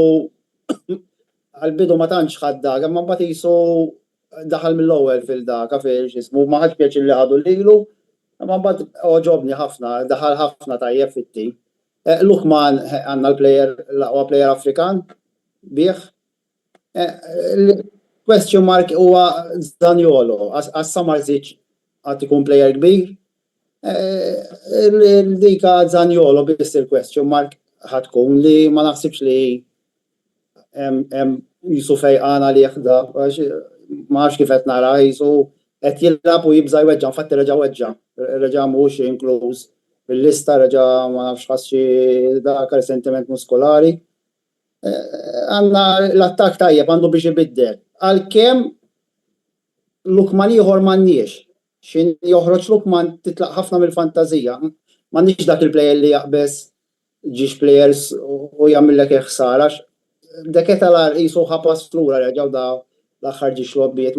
ma tantx ħadda, ma mbagħad jisu daħal mill-ewwel fil-daka fil-xismu ma ħadx pjaċi li ħadu lilu, ma mbagħad oġobni ħafna, daħal ħafna tajjeb fit-tim. Lookman għandna l-aqwa plejer Afrikan bih. Question mark huwa Zaniolo, għas Samardzic għad ikun plejer kbir. Dika Zaniolo biss il-question mark ħatkun li ma naħsibx li jisu fejqana li jieħda, ma għax kif qed nara jisu qed jilab u jibża jweġġa, infatti reġa' mhux inkluż fil-lista, reġa' ma nafx ħassi dak sentiment muskolari. Għandna l-attakk tajjeb għandu biex ibiddel. Għalkemm Lookman ieħor m'għandniex. X'in joħroġ Lookman titlaq ħafna mill-fantażija. M'għandniex dak il-plejer li jaqbes ġiex players u jagħmillek ħsara. Deketelar qisu ħapas flura reġgħu da l-aħħar ġiex lobbiet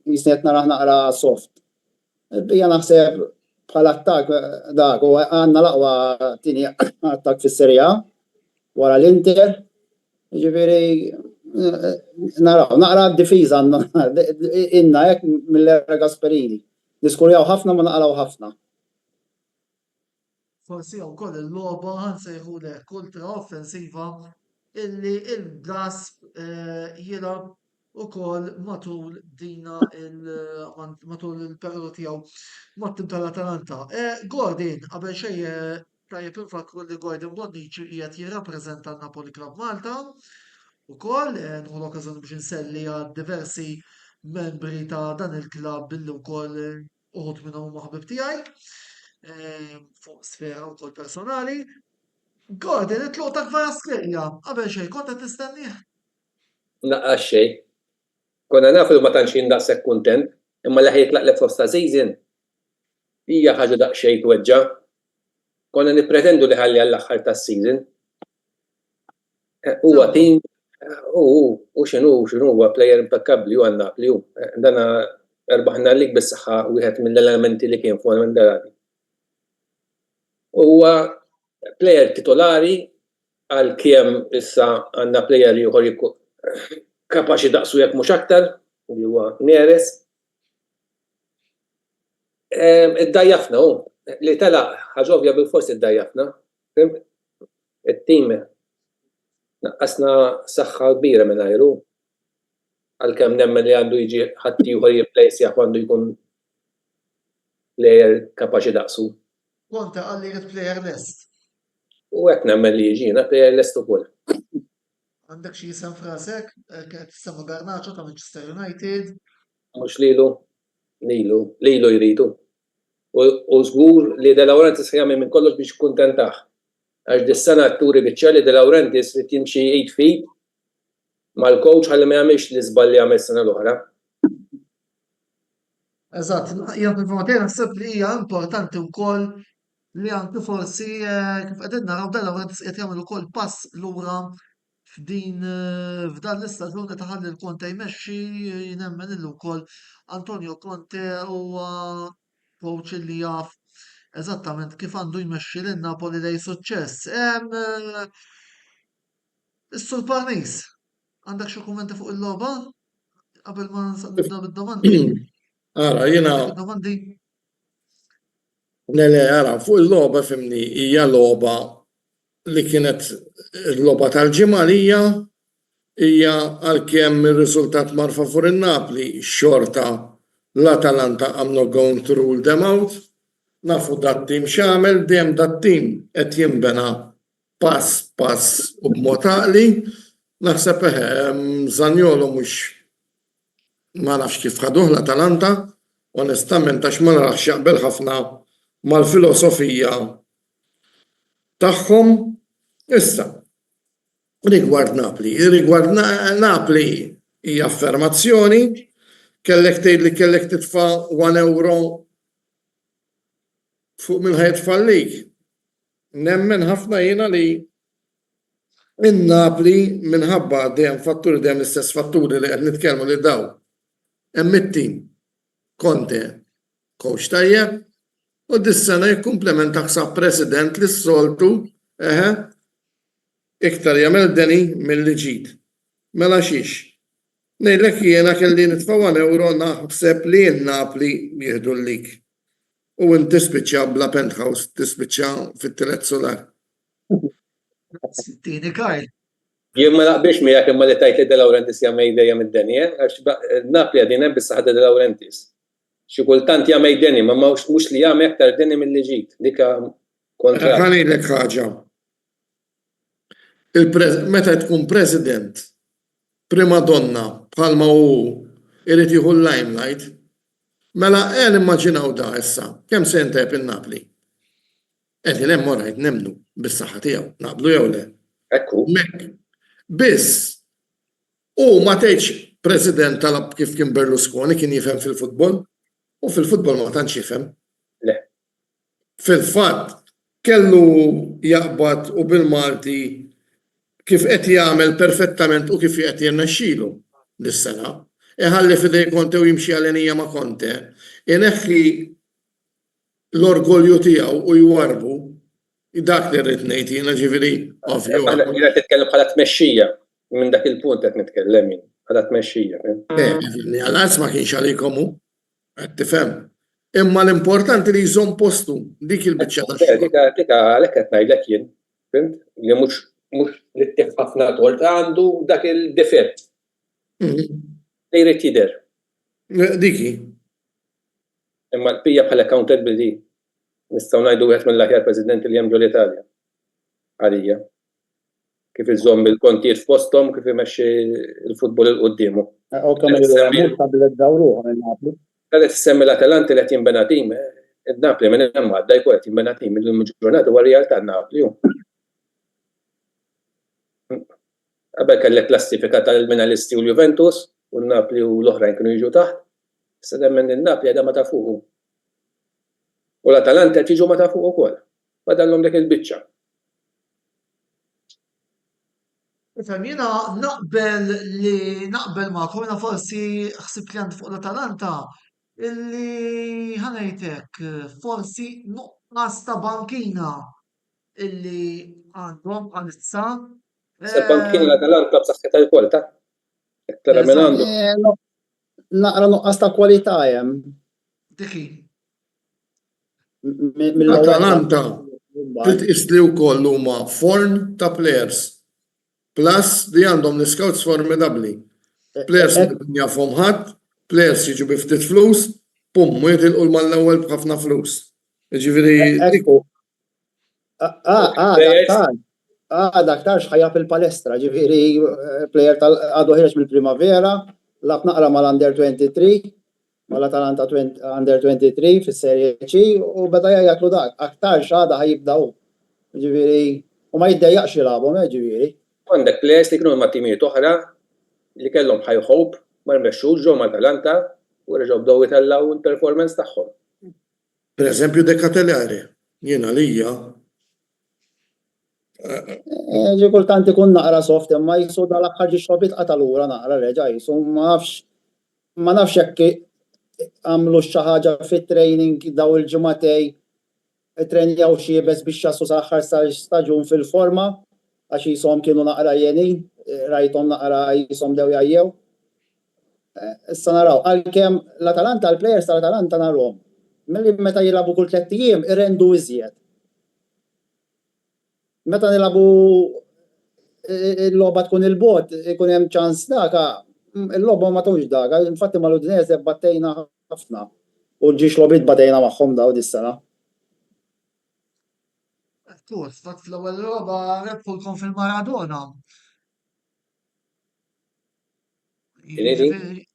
jisnet naqra soft. Bija naħseb bħala attakk dak u għandna l-aqwa tieni attakk fis-Serja A wara l-Inter. Ġifieri naraw naqra d-difiża inna hekk mill-era Gasperini. Diskurjaw ħafna ma naqraw ħafna. Forsi wkoll il-logħba ħansejħulek ultra offensiva illi il-Gasp jilgħab ukoll matul matul il-periodu tiegħu mat-tim tal-Atalanta. Gordon, qabel xejn tajjeb infakru li Gordon Bonnici qiegħed jirrappreżenta n-Napoli Club Malta ukoll nħu l-okkażjoni biex inselli għal diversi membri ta' dan il-klabb billi wkoll uħud minnhom maħbib tiegħi fuq sfera wkoll personali. Gordon, itluqtak vara sklerja, qabel xejn kont qed tistennih? Naqqas xejn. Konna nafu li ma tantx daqshekk kuntent, imma li ħajtlaq fost ta' season hija ħaġa daqsxejn tweġġa'. Konna nippretendu li ħalli għall-aħħar tas-season. Huwa tim u x'inhu huwa plejer impeccabbli u għan-Napli hu. Dana erbaħna lik bis-saħħa wieħed mill-elementi li kien fondamentali. Huwa plejer titolari għalkemm issa għandna plejer ieħor kapaċi daqsu jekk mhux aktar, li huwa Neres. Iddajjafna hu. Li telaq ħaġa ovvja bil-forsi iddajjafna. It-tim naqqasna saħħa kbira mingħajru. Għalkemm nemmen li għandu jiġi ħadd ieħor jirreplace għandu jkun plejer kapaċi daqsu. Konta għalli jrid plejer lest. U hekk nemmen li jiġina plejer lest ukoll. Għandek xi jisem frasek, kienet tisema Garnacho ta' Manchester United. Mhux lilu jridu. U żgur li De Laurentiis jagħmel minn kollox biex kuntentaħ. Għax dis-sena turi biċċa li De Laurentiis rid jimxi 8 feet mal-coach ħalli ma jagħmilx l-iżball li għamel sena l-oħra. Eżatt, jien fil-formatera naħseb li hija importanti wkoll li anke forsi kif qegħdin naraw De Laurentiis qed jagħmel ukoll pass lura f'dan l-istaġun qed ħalli l-Conte jmexxi nemmen illu wkoll Antonio Conte huwa coach li jaf eżattament kif għandu jmexxi lil Napoli lejn suċċess. Is-Sur Parnis, għandek xi kummenti fuq il-logħba? Qabel ma nibda bid-domandi. Ara, jiena Domandi. ara, fuq il-logħba fimni hija logħba li kienet il-logħba tal-ġimgħa li hija għalkemm ir-riżultat mar favur in-Napli xorta l-Atalanta I'm not going to rule them out. nafu dat-tim x'għamel dejjem dat-tim qed jinbena pass u b'mod għaqli, naħseb Zaniolo mhux ma nafx kif ħaduh l-Atalanta, onestament għax ma narax jaqbel ħafna mal-filosofija tagħhom. Issa, rigward Napoli hija affermazzjoni, kellek tgħid li kellek titfa' €1 fuq minn ħajtfa' lik. Nemmen ħafna jiena li in-Napoli minħabba dejjem fatturi dejjem l-istess fatturi li qed nitkellmu li daw. Hemm it-tim Conte coach tajjeb u dis-sena jikkumplementa ħsab president li s-soltu iktar jagħmel deni milli ġid. Mela xiex. Ngħidlek jiena kelli nitfa' €1 naħseb li n-Napoli jieħdu l-lik. U inti tispiċċa bla penthouse, tispiċċa fit-tielet solar. Sittini Kajl. Jien ma naqbilx miegħek imma li tajt li De Laurentiis jagħmel dejjem id-deni, għax Napoli għadin hemm bis-saħħa De Laurentiis. Xi kultant jagħmel deni, ma mhux li jagħmel aktar deni milli ġid. Dik kontra. Ħanilek ħaġa. Meta tkun president prima donna bħalma hu irid jieħu l-limelight, mela immaġinaw da issa, kemm se jinteb in-Napoli. Qegħdin hemm orajt nemnu bis-saħħa tiegħu, naqblu jew le. Ekku. Mek, biss, u ma tgħidx president talab kif kien Berlusconi kien jifhem fil-futbol, u fil-futbol ma tantx jifhem. Le. Fil-fatt, kellu jaqbad u bil-Malti kif qed jagħmel perfettament u kif qed jirnexxielu dis-sena. Iħalli fidej Conte u jimxi għal-enija ma' Conte, ineħħi l-orgolju tiegħu u jwarbu dak li rrid ngħid jiena ġifieri ovvju. Jiena titkellem bħala tmexxija minn dak il-punt qed nitkellem jien bħala tmexxija. Għal ma kienx għalikom hu, qed tifhem. Imma l-importanti li jżomm postu dik il-biċċa tax-xogħol. Dik għalhekk qed ngħidlek jien, fimt? Li mhux li ttieħ ħafna tort għandu dak il-difett. Li jrid jidher. Diki. Imma l-pija bħala accountability nistgħu ngħidu wieħed mill-aħjar presidenti li hemm ġol Italja. Għalija. Kif iżomm il-kontijiet f'posthom kif imexxi l-futbol il quddiemu. Għalet semmi l-Atalanta li qed jinbena tim, id-Napoli minn hemm għadda jkun qed jinbena tim il-ġurnata huwa realtà Napoli. Qabel kellek klassifika tal-Milanisti u l-Juventus u n-Napoli u l-oħrajn kienu jiġu taħt. Issa demmen in-Napoli għadha ma ta' fuqu. U l-Atalanta qed jiġu ma ta' fuqu wkoll. Badallhom dak il-biċċa. Jiena naqbel ma'kom, jiena forsi ħsib li għand fuq l-Atalanta illi ħanajtek forsi nuqqas ta' bankina illi għandhom għalissa. Se bankina l-Atalanta b'saħħitha l-kwalità. Iktar minn għandu. Naqra nuqqas ta' kwalità hemm. Diki. Atalanta titqis li wkoll huma forn ta' players. Plus li għandhom l-scouts formidabbli. Players jafhom ħadd, players jiġu bi ftit flus, mu jitilqu mal-ewwel b'ħafna flus. Ġifieri. Daktar xħajja fil-palestra, ġifieri plejer għadu ħireġ mill-primavera, laq naqra mal-Under 23, mal-Atalanta Under 23 fis-Serje C u beda jgħidlu dak, aktar x'għada ħajibdaw. Ġifieri u ma jiddejjaqx jilagħbhom, ġifieri. Għandek players li kienu ma' timijiet oħra li kellhom high hope ma rmexxux ġew mal-Atalanta u reġgħu bdew jitellaw il-performance tagħhom. Pereżempju De Ketelaere, jiena lija. Ġi kultant ikun naqra soft imma jisu dal-aħħar ġi xogħol qatalura naqra reġa' jisu ma nafx jekk għamlu xi ħaġa fit-training daw il-ġimgħatej training xi jibes biex jassu saħħar staġun fil-forma għax jisom kienu naqra jenin, rajtom naqra jisom dew jajjew. Issa naraw, għal-kem l-Atalanta, l-players tal-Atalanta narom, milli meta jilabu kull 3 ijiem irrendu iżjed. Meta nilabu il-logħba tkun il-bot, ikun hemm ċans daka, il-logħba ma tgħux daka, infatti mal-Udinese battejna ħafna. U l-ġiex logħbiet batejna magħhom daw dis-sena. Kurs, fat fl-ewwel roba rebħulkom fil-Maradona. Jiġifieri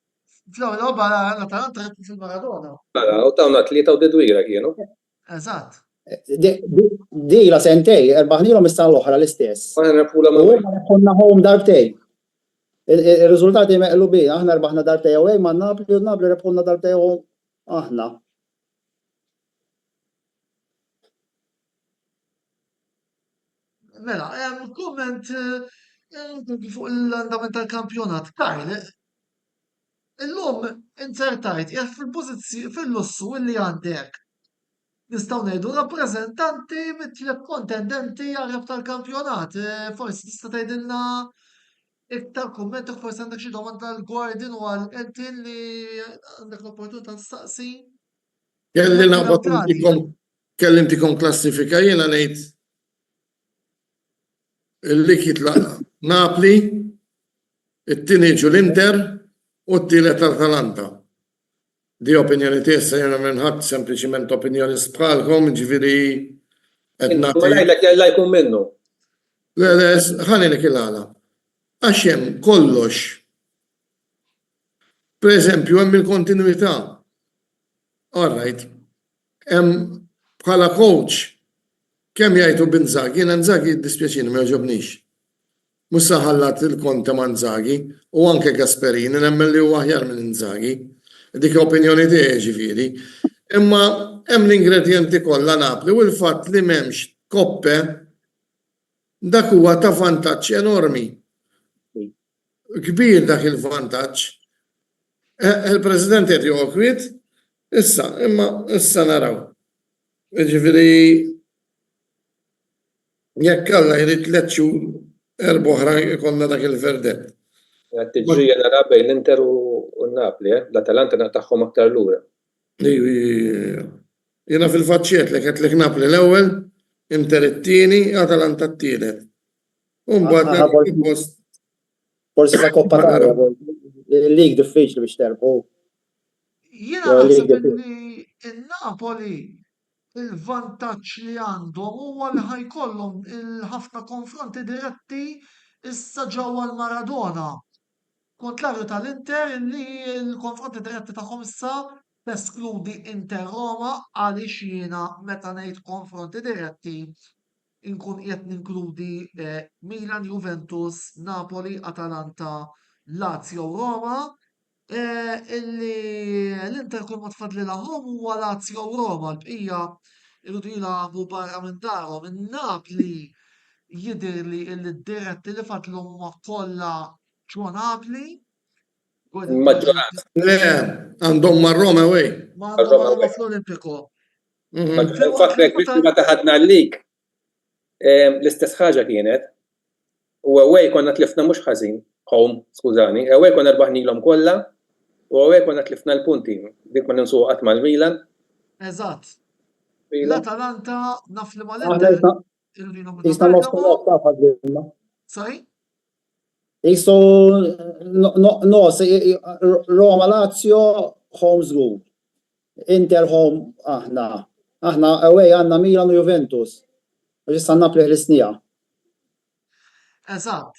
fl-ewwel roba l-Atalanta rebħu fil-Maradona. U tawna 3 u dedwira kienu. Eżatt. Dila sentej, erbaħnilhom is-sena l-oħra l-istess. Aħna nafula U huma rebħulna home darbtej. Ir-riżultati meqlubin, aħna rbaħna darbtej away ma' Napoli u Napoli rebħulna darbtej home aħna. Mela, komment fuq l-andament tal-kampjonat. Kajl, illum insertajt jgħaf fil-pożizzjoni fil-lussu illi għandek. Nistgħu ngħidu rappreżentanti mit-tliet kontendenti għal tal-kampjonat. Forsi tista' tgħidilna iktar kumment u forsi għandek xi domanda għall-Gwardin u għal Entin li għandek l-opportunità tistaqsi. Kelli ntikom klassifika jiena ngħid illi jitlaq Napoli, it-tieni ġu l-Inter u t-tielet Atalanta. Di opinjoni tiegħi jiena minħadd sempliċiment opinjoni bħalkom, ġifieri qed Ma nagħti. ngħidlek jalla jkun minnu. Ħalli għala. Għax hemm kollox. Per eżempju, hemm il-kontinuità. All right. Hemm bħala coach kemm jgħidu b'Inzaghi, jiena Inzaghi dispjaċini ma jogħġobniex. Mhux ħallat il-Conte ma' Inzaghi u anke Gasperini nemmen li huwa aħjar minn Inzaghi. Dik opinjoni tiegħi ġifieri. Imma hemm l-ingredjenti kollha Napli u l-fatt li m'hemmx koppe dak huwa ta' vantaġġ enormi. Kbir dak il-vantaġġ. Il-President qed joqgħod issa naraw. Ġifieri jekk Alla jrid 3 xhur oħra jkollna dak il-verdett. Tiġrija nara bejn l-Inter u Napoli, l-Atalanta naqtaħħom aktar lura. Jiena fil-faċċiet li qed Napoli l-ewwel, Inter it-tieni, Atalanta t-tielet. Post. Forsi la Koppa Italia, il-lig diffiċli biex terbħu. Jiena naħseb li il-Napoli il-vantaġġ li għandhom huwa li ħajkollhom il-ħafna konfronti diretti issa ġewwa l-Maradona. Kontlarju tal-Inter li l-konfronti diretti tagħhom issa teskludi Inter Roma għaliex jiena meta ngħid konfronti diretti inkun qed ninkludi Milan, Juventus, Napoli, Atalanta, Lazio, Roma. Illi l-Inter kull ma tfadli laħom huwa Lazio u Roma l-bqija irridu jilagħbu barra minn darhom. In-Napli jidher li d-diretti li fadlhom ma kollha ġo Napli. Maġġoranza. Għandhom ma' Roma away. Ma għandhom Roma fl-Olimpiku. Fakrek biex ma taħadna l-lig. L-istess ħaġa kienet u away konna tlifna mhux ħażin, home, skużani, away konna rbaħnilhom kollha u away konna tlifna l-punti. Dik ma ninsuq qatt mal-Milan. Eżatt. L-Atalanta naf li mal-Inter Jisna nostru ta' fadlilna. Sorry? Jisu Roma Lazio home school. Inter home aħna. Aħna away għandna Milan u Juventus. Ġissa Napoli ħlisnija. Eżatt.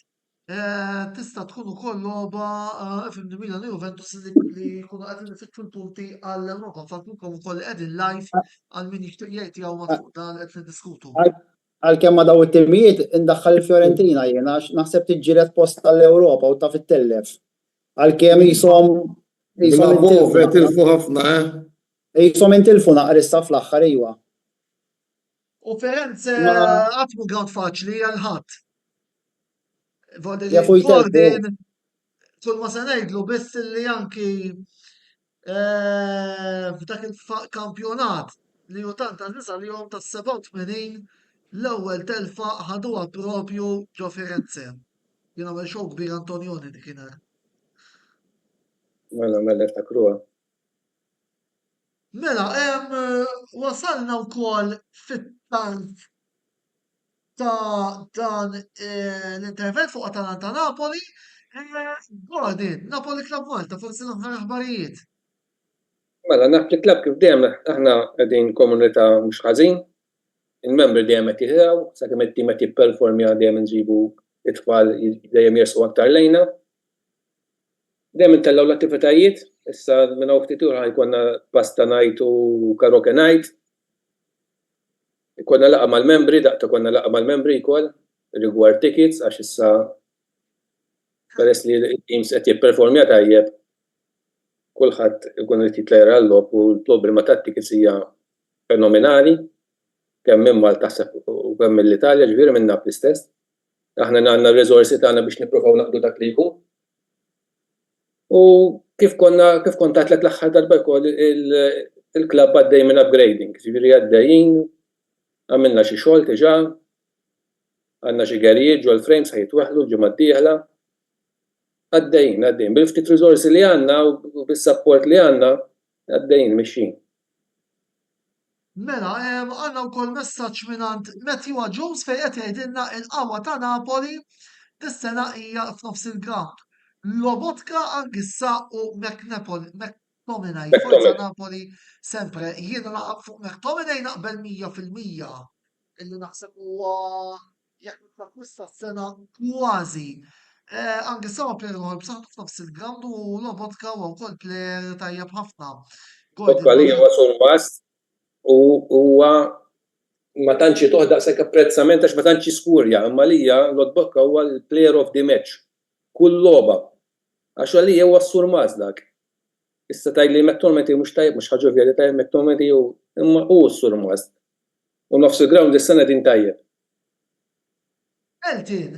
Tista' tkun ukoll logħba fimni Milan u Juventus li jkunu qegħdin ifittxu l-punti għall-Ewropa, fatulkom ukoll qegħdin live għal min jixtieq jgħid jew ma fuq dan qed niddiskutu. Għalkemm ma daw it-timijiet indaħħal il-Fiorentina jiena naħseb tiġġieled post tal-Ewropa u ta' fit-tellef. Għalkemm jisom tilfu ħafna, jisom intilfu naqrissa fl-aħħar iwa. U Firenze għatmu ground faċli għal-ħadd. Jafu jtelfu. Kull ma se ngħidlu biss li anki f'dak il-kampjonat li hu tant għal-nisa li jom tas-87 l-ewwel telfa ħaduha propju ġo Firenze. Jien għamel xogħol kbir Antonioni dik kienet. Mela ftakruha. Mela, wasalna wkoll fit-tant ta' dan l-intervent fuq Atalanta Napoli. Gordin, Napoli Club Malta, forsi l-aħħar aħbarijiet. Mela Napoli Club kif dejjem aħna qegħdin komunità mhux ħażin. il-membri dejjem qed jitgħu, sakemm it-tim qed jipperformja dejjem inġibu it-tfal dejjem jersqu aktar lejna. Dejjem intellgħu l-attivitajiet, issa minn hawn ftit ieħor ħajkonna pasta night u karaoke night. Ikonna laqgħa mal-membri, daqta konna laqgħa mal-membri wkoll rigward tickets għax issa peress li l-teams qed jipperformja tajjeb kulħadd ikun irid jitlejra l-logħob u l-problema tat-tickets hija fenomenali kemm minn Malta u kemm mill-Italja, ġifieri minn Napli stess. Aħna għandna r-riżorsi tagħna biex nippruvaw naqdu dak li jkun. U kif kont għatlet l-aħħar darba jkoll il-klabb għaddej minn upgrading, ġifieri għaddejjin, għamilna xi xogħol diġà, għandna xi garijiet ġol frames ħajtwaħħlu l-ġimgħa d-dieħla. Għaddejjin, bil-ftit riżorsi li għandna u bis-sapport li għandna għaddejjin mixjin. Mela, għandna wkoll messaġġ mingħand Matthew Jones fejn qed jgħidilna il-qawwa ta' Napoli dis-sena hija f'nofs il-ground. Lobotka anch'issa u McTominay. Forza Napoli sempre. Jiena naqab fuq McTominay naqbel 100%. Illi naħseb huwa jekk nittakkwista s-sena kważi. Anch'issa huwa plejer ieħor b'saħħtu f'nofs il-ground u Lobotka huwa wkoll plejer tajjeb ħafna. Lobotka li huwa surmast u huwa ma tantx toħ daqshekk apprezzament għax ma tantx jiskurja, imma lija Lobotka huwa l-player of the match. Kull logħba. Għax għalija huwa s-surmaz dak. Issa tajli McTominay mhux tajjeb, mhux ħaġa vjeri tajjeb McTominay imma hu s-surmaz. U nofs il-ground is-sena din tajjeb. Eltin,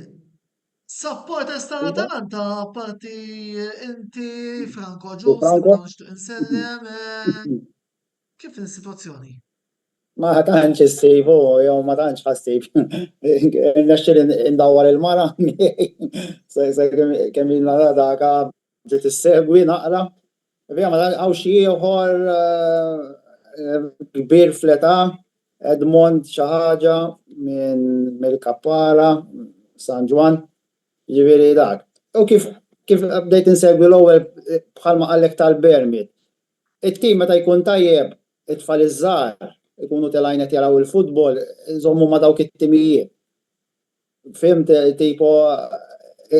supporters tal-Atalanta parti inti Franco Jones nixtieq insellem. Kif is-sitwazzjoni? Ma tantx issejfu, jew ma tantx ħassib. Nexxil indawwar il-mara kemm ilna daka ġiet issegwi naqra. Vija ma hawn xi ieħor kbir fl-età, Edmond xi ħaġa mill-Kappara, San Ġwan, jiġifieri dak. U kif bdejt insegwi l-ewwel bħalma qallek tal-Bermid. It-tim meta jkun tajjeb it-tfal iż-żgħar ikunu telajnet jaraw il-futbol, iżommu ma dawk it-timijiet. Fimt, tipo,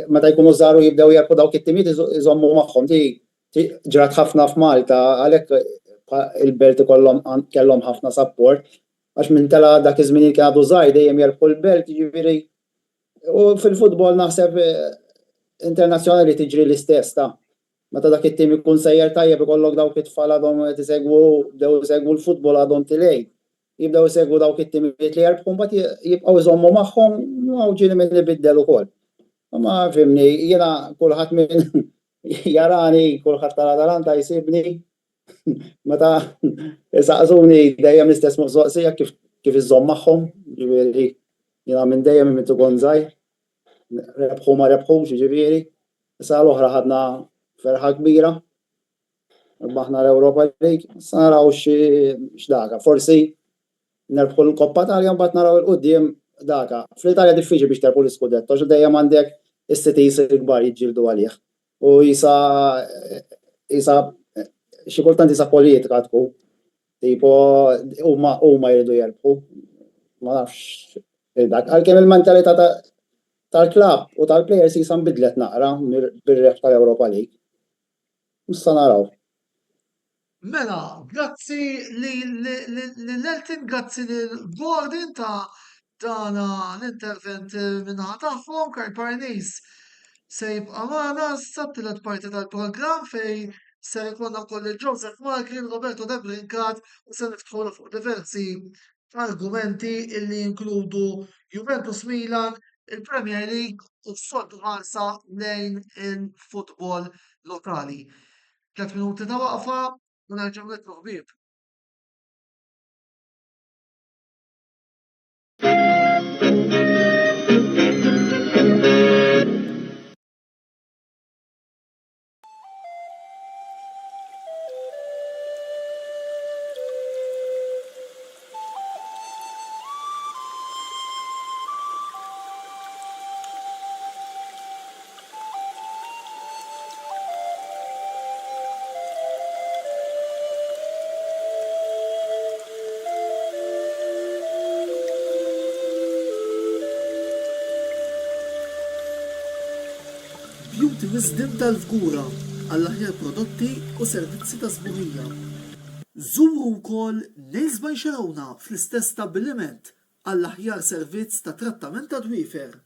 meta jkunu żaru jibdew jarku dawk it-timijiet, iżommu magħhom. Ġrat ħafna f'Malta, għalhekk il-belt kellhom ħafna support, għax minn tela dak iż-żmien kien għadu żgħir dejjem jarku l-belt, jiġifieri. U fil-futbol naħseb internazzjonali tiġri l-istess ta'. Meta dak it-tim ikun sejjer tajjeb ikollok dawk it-tfal għadhom bdew isegwu l-futbol għadhom tilej. Jibdew isegwu dawk it-timijiet li jarbħu mbagħad jibqgħu jżommu magħhom u ġieli min ibiddel ukoll. Ma fimni, jiena kulħadd min jarani kulħadd tal-Atalanta jsibni meta isaqsuni dejjem l-istess mistoqsija kif iżomm magħhom, ġifieri jiena minn dejjem minn ikun żgħir. Rebħu ma rebħux, ġifieri. Issa l-oħra ħadna ferħa kbira, baħna l-Europa League, sa naraw x'daka. Forsi nerbħu l-Koppa Talja mbagħad naraw il-qudiem daka. Fl-Italja diffiċli biex terbħu l-iskudetto, għax dejjem għandek is-cities il-kbar jiġġieldu għalih. U jisa xi kultant isa politika tkun. Tipo huma jridu jerbħu. Ma nafx dak. Għalkemm il-mentalità tal-klabb u tal-plejers jisa nbidlet naqra bir-reħ tal-Europa League. Issa naraw. Mela, grazzi l-Eltin, grazzi l-Gordon ta' dana l-intervent minnaħa tagħhom, Karl Parnis se jibqa' magħna s-sabtilet parti tal-programm fejn se jkollna wkoll il-Joseph Markin, Roberto De Brincat u se niftħu fuq diversi argumenti illi jinkludu Juventus Milan, il-Premier League u s-soltu ħarsa lejn il-futbol lokali. 3 minuti ta' waqfa u nerġgħu nitlu ħbieb. Punt Wisdom tal-Fgura għall-aħjar prodotti u servizzi ta' sbuħija. Żuru wkoll Nails by Xerawna fl-istess stabbiliment għall-aħjar servizz ta' trattament ta' dwiefer.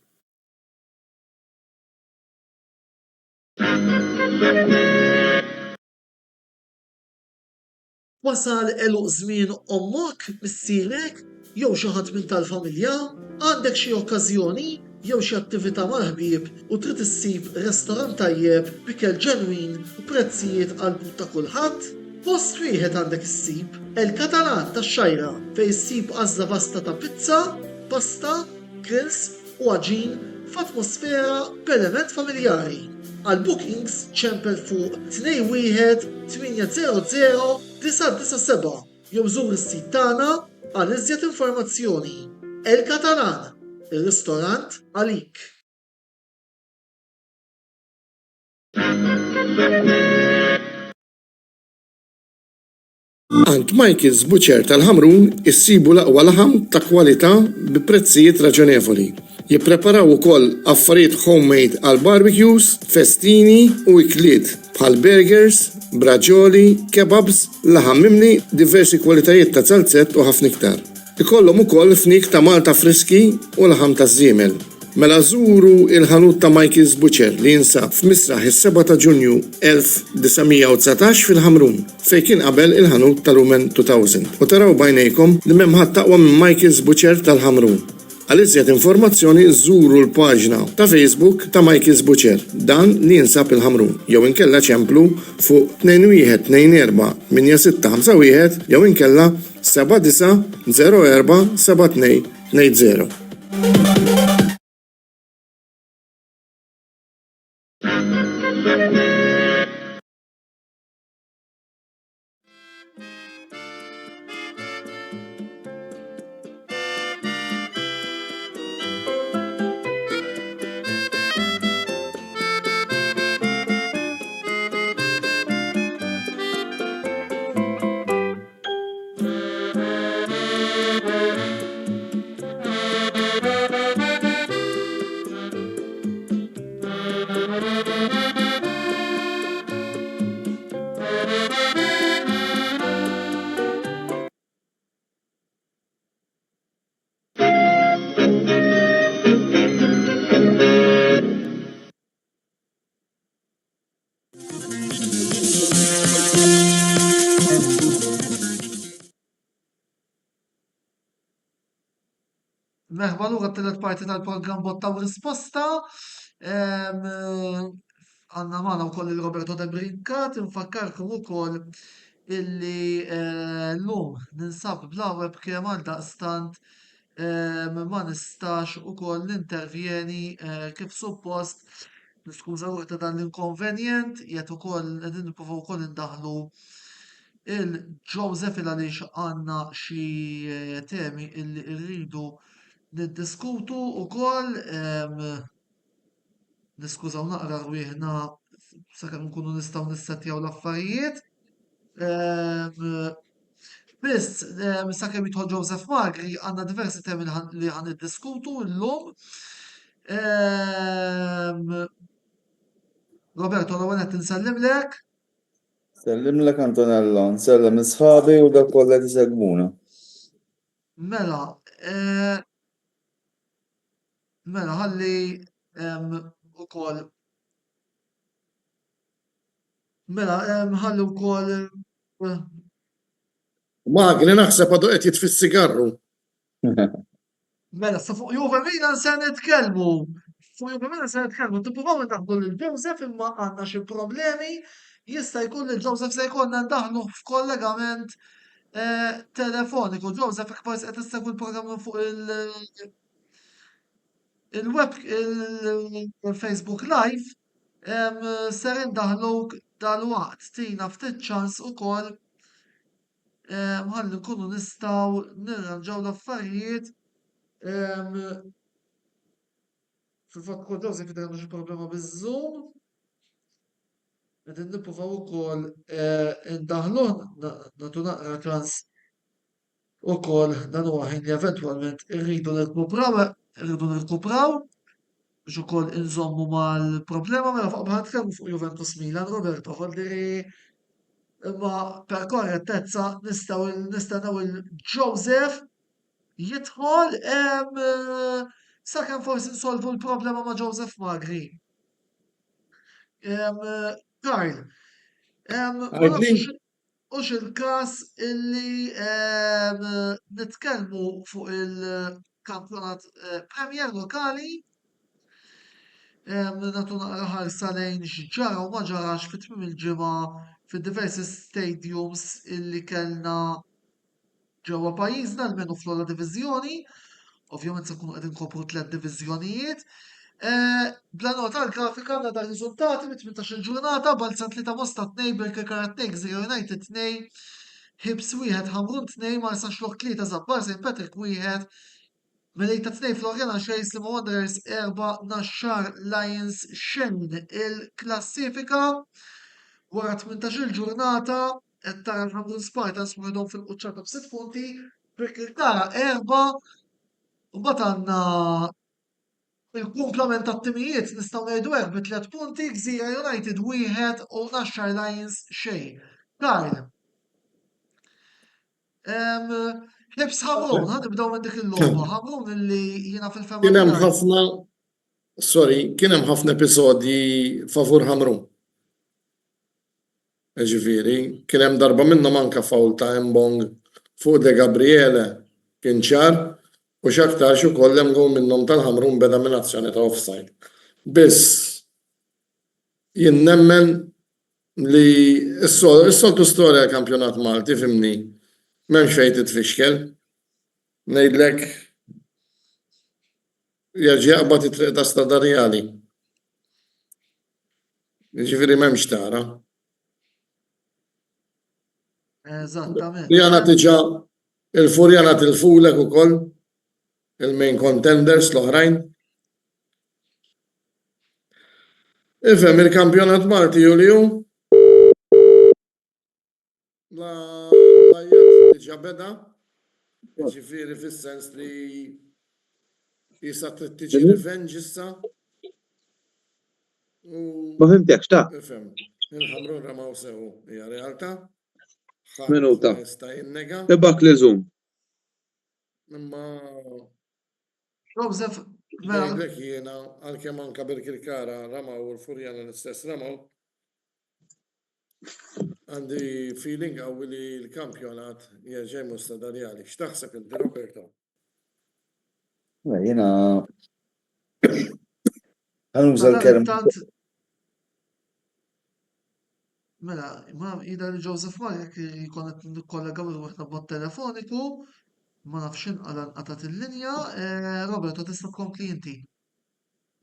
Wasal eluq żmien ommok, missierek, jew xi ħadd minn tal-familja, għandek xi okkażjoni jew xi attività mal-ħbieb u trid issib restorant tajjeb bikel ġenwin u prezzijiet qalbu ta' kulħadd? Post wieħed għandek issib El-Katalan tax-Xajra fejn issib għażla vasta ta' pizza, pasta, grills u għaġin f'atmosfera b'element familjari. Għal bookings ċempel fuq 21-800-997 jew żur is-sit tagħna għal iżjed informazzjoni. El-Katalan, ir-ristorant għalik. Ant Michael's Butcher tal-Ħamrun issibu l-aqwa laħam ta' kwalità bi prezzijiet raġonevoli. Jippreparaw ukoll affarijiet homemade għal barbecues, festini u ikliet bħal burgers, braġoli, kebabs, laħam mimni, diversi kwalitajiet ta' salzett u ħafna iktar. Ikollhom ukoll fnik ta' Malta friski u laħam ta' żiemel. Mela żuru il-ħanut ta' Michael's Butcher li jinsab f'Misraħ is-7 ta' Ġunju 1919 fil-Ħamrun fejn kien qabel il-ħanut tal-Lumen 2000 u taraw bajnejkom li m'hemm ħadd taqwa minn Michael's Butcher tal-Ħamrun. Għal iżjed informazzjoni żuru l-paġna ta' Facebook ta' Michael's Butcher dan li jinsab il-Ħamrun jew inkella ċemplu fuq 2124-8651 jew inkella 79047220. Merħba lura t-tielet parti tal-programm Botta u Risposta. Għanna magħna wkoll il-Roberto De Brincat, infakkarkom ukoll illi llum ninsab bla webcam għal daqstant ma nistax ukoll nintervjeni kif suppost. Niskuża ruħi ta' dan l-inkonvenjent, jgħet ukoll qegħdin nippruvaw ukoll indaħlu il-Joseph il għaliex għandna xi temi illi rridu niddiskutu ukoll niskużaw naqra rwieħna sakemm nkunu nistgħu nissettjaw l-affarijiet. Biss sakemm jidħol Joseph Magri għandna diversi temi li ħan niddiskutu llum. Roberto, l-ewwel qed insellimlek. Sellimlek Antonello, nsellem isħabi u dak kollha tisegmuna. Mela ħalli ukoll ħalli wkoll Magni naħseb għadu qed jitfi s-sigarru. mela sa fuq Juve Milan se nitkellmu. Fuq Juve Milan se nitkellmu. Tippruvaw ndaħlu lil Joseph imma għandna xi problemi. Jista' jkun lil Joseph se jkollna ndaħlu f'kollegament telefoniku. Joseph ikbar qed issegwu l-programm fuq il-Facebook Live ser indaħluk dal-waqt tina ftit ċans ukoll ħalli nkunu nistgħu nirranġaw l-affarijiet fil-fatt kol Joseph jidher għandu xi problema biż-Zoom. Qegħdin nippruvaw ukoll indaħluh nagħtu naqra ċans ukoll dan huwa ħin li eventwalment irridu nirkupraw. biex ukoll inżommu mal-problema mela fuq bħal tkellmu fuq Juventus Milan, Roberto, ħoddiri imma per korrettezza nistennew il-Joseph jidħol sakemm forsi nsolvu l-problema ma' Joseph Magri. Karl, ma Għadli? nafx ux il-kas illi nitkellmu fuq il-kampjonat Premier lokali natu naqra ħarsa lejn x'ġara u ma ġarax fit-tmiem il-ġimgħa fid-diversi stadiums illi kellna ġewwa pajjiżna almenu fl-ogħla diviżjoni. Ovvjament se nkunu qegħdin nkopru 3 diviżjonijiet. Bla nota l-grafika għandna dar riżultati mit-18 il-ġurnata, Balza 3 Mosta 2, Birkirkara 2, Gżira United 2, Hibs 1, Hamrun 2, Marsa Xloħ 3, Zabbar St. Patrick 1, Melita 2, Floriana Xej, Slimo Wanderers 4, Naxxar Lions Xen il-klassifika. Wara 18 il-ġurnata, qed tara l-Hamrun Spartans waħedhom fil-quċċata b'6 punti, Birkirkara 4, u mbagħad għandna il-kumplament tat-timijiet nistgħu ngħidu hekk bi 3 punti, Gżira United 1 u Naxxar Lions xejn. Karl. Hibs Hamrun, ħanibdew minn dik il-logħba. Hamrun illi jiena fil-fema Kien hemm tiegħi. ħafna, kien hemm ħafna episodji favur Hamrun. Ġifieri, kien hemm darba minnhom anke fawl ta' Mbong fuq De Gabriele kien ċar u x'aktarx ukoll hemm gowl minnhom tal-Ħamrun beda minn azzjoni ta' offside. Biss jien nemmen li s-soltu storja kampjonat Malti fimni m'hemmx fejn titfixkel. Ngħidlek jerġa' jaqbad it-triq ta' Stada Reali. Ġifieri m'hemmx tara. Eżattament. Furjana tiġa il-Furjana tilfulek ukoll il-main contenders l-oħrajn. Ifhem il-kampjonat Malti Juliju. La tiġa beda. Ġifieri fis-sens li jista' tiġi revenge issa. Ma fimtekx ta' Ifhem, il-Ħamrun ramaw sew hija realtà. Minuta. Jista' jinnega. Ibak li zoom. Imma Joseph, mela, ngħidlek jiena għalkemm anke Birkirkara ramaw u l-Furjana l-istess ramaw. Għandi feeling qawwi li l-kampjonat jerġa' jmur Stada Reali. X'taħseb inti Roberto? Jiena ħanuża l-kelm. Mela, ma jida li Joseph Marek jkonet kollega u waħda bot telefoniku, ma nafx inqatat il-linja, Roberto tista' tkompli inti.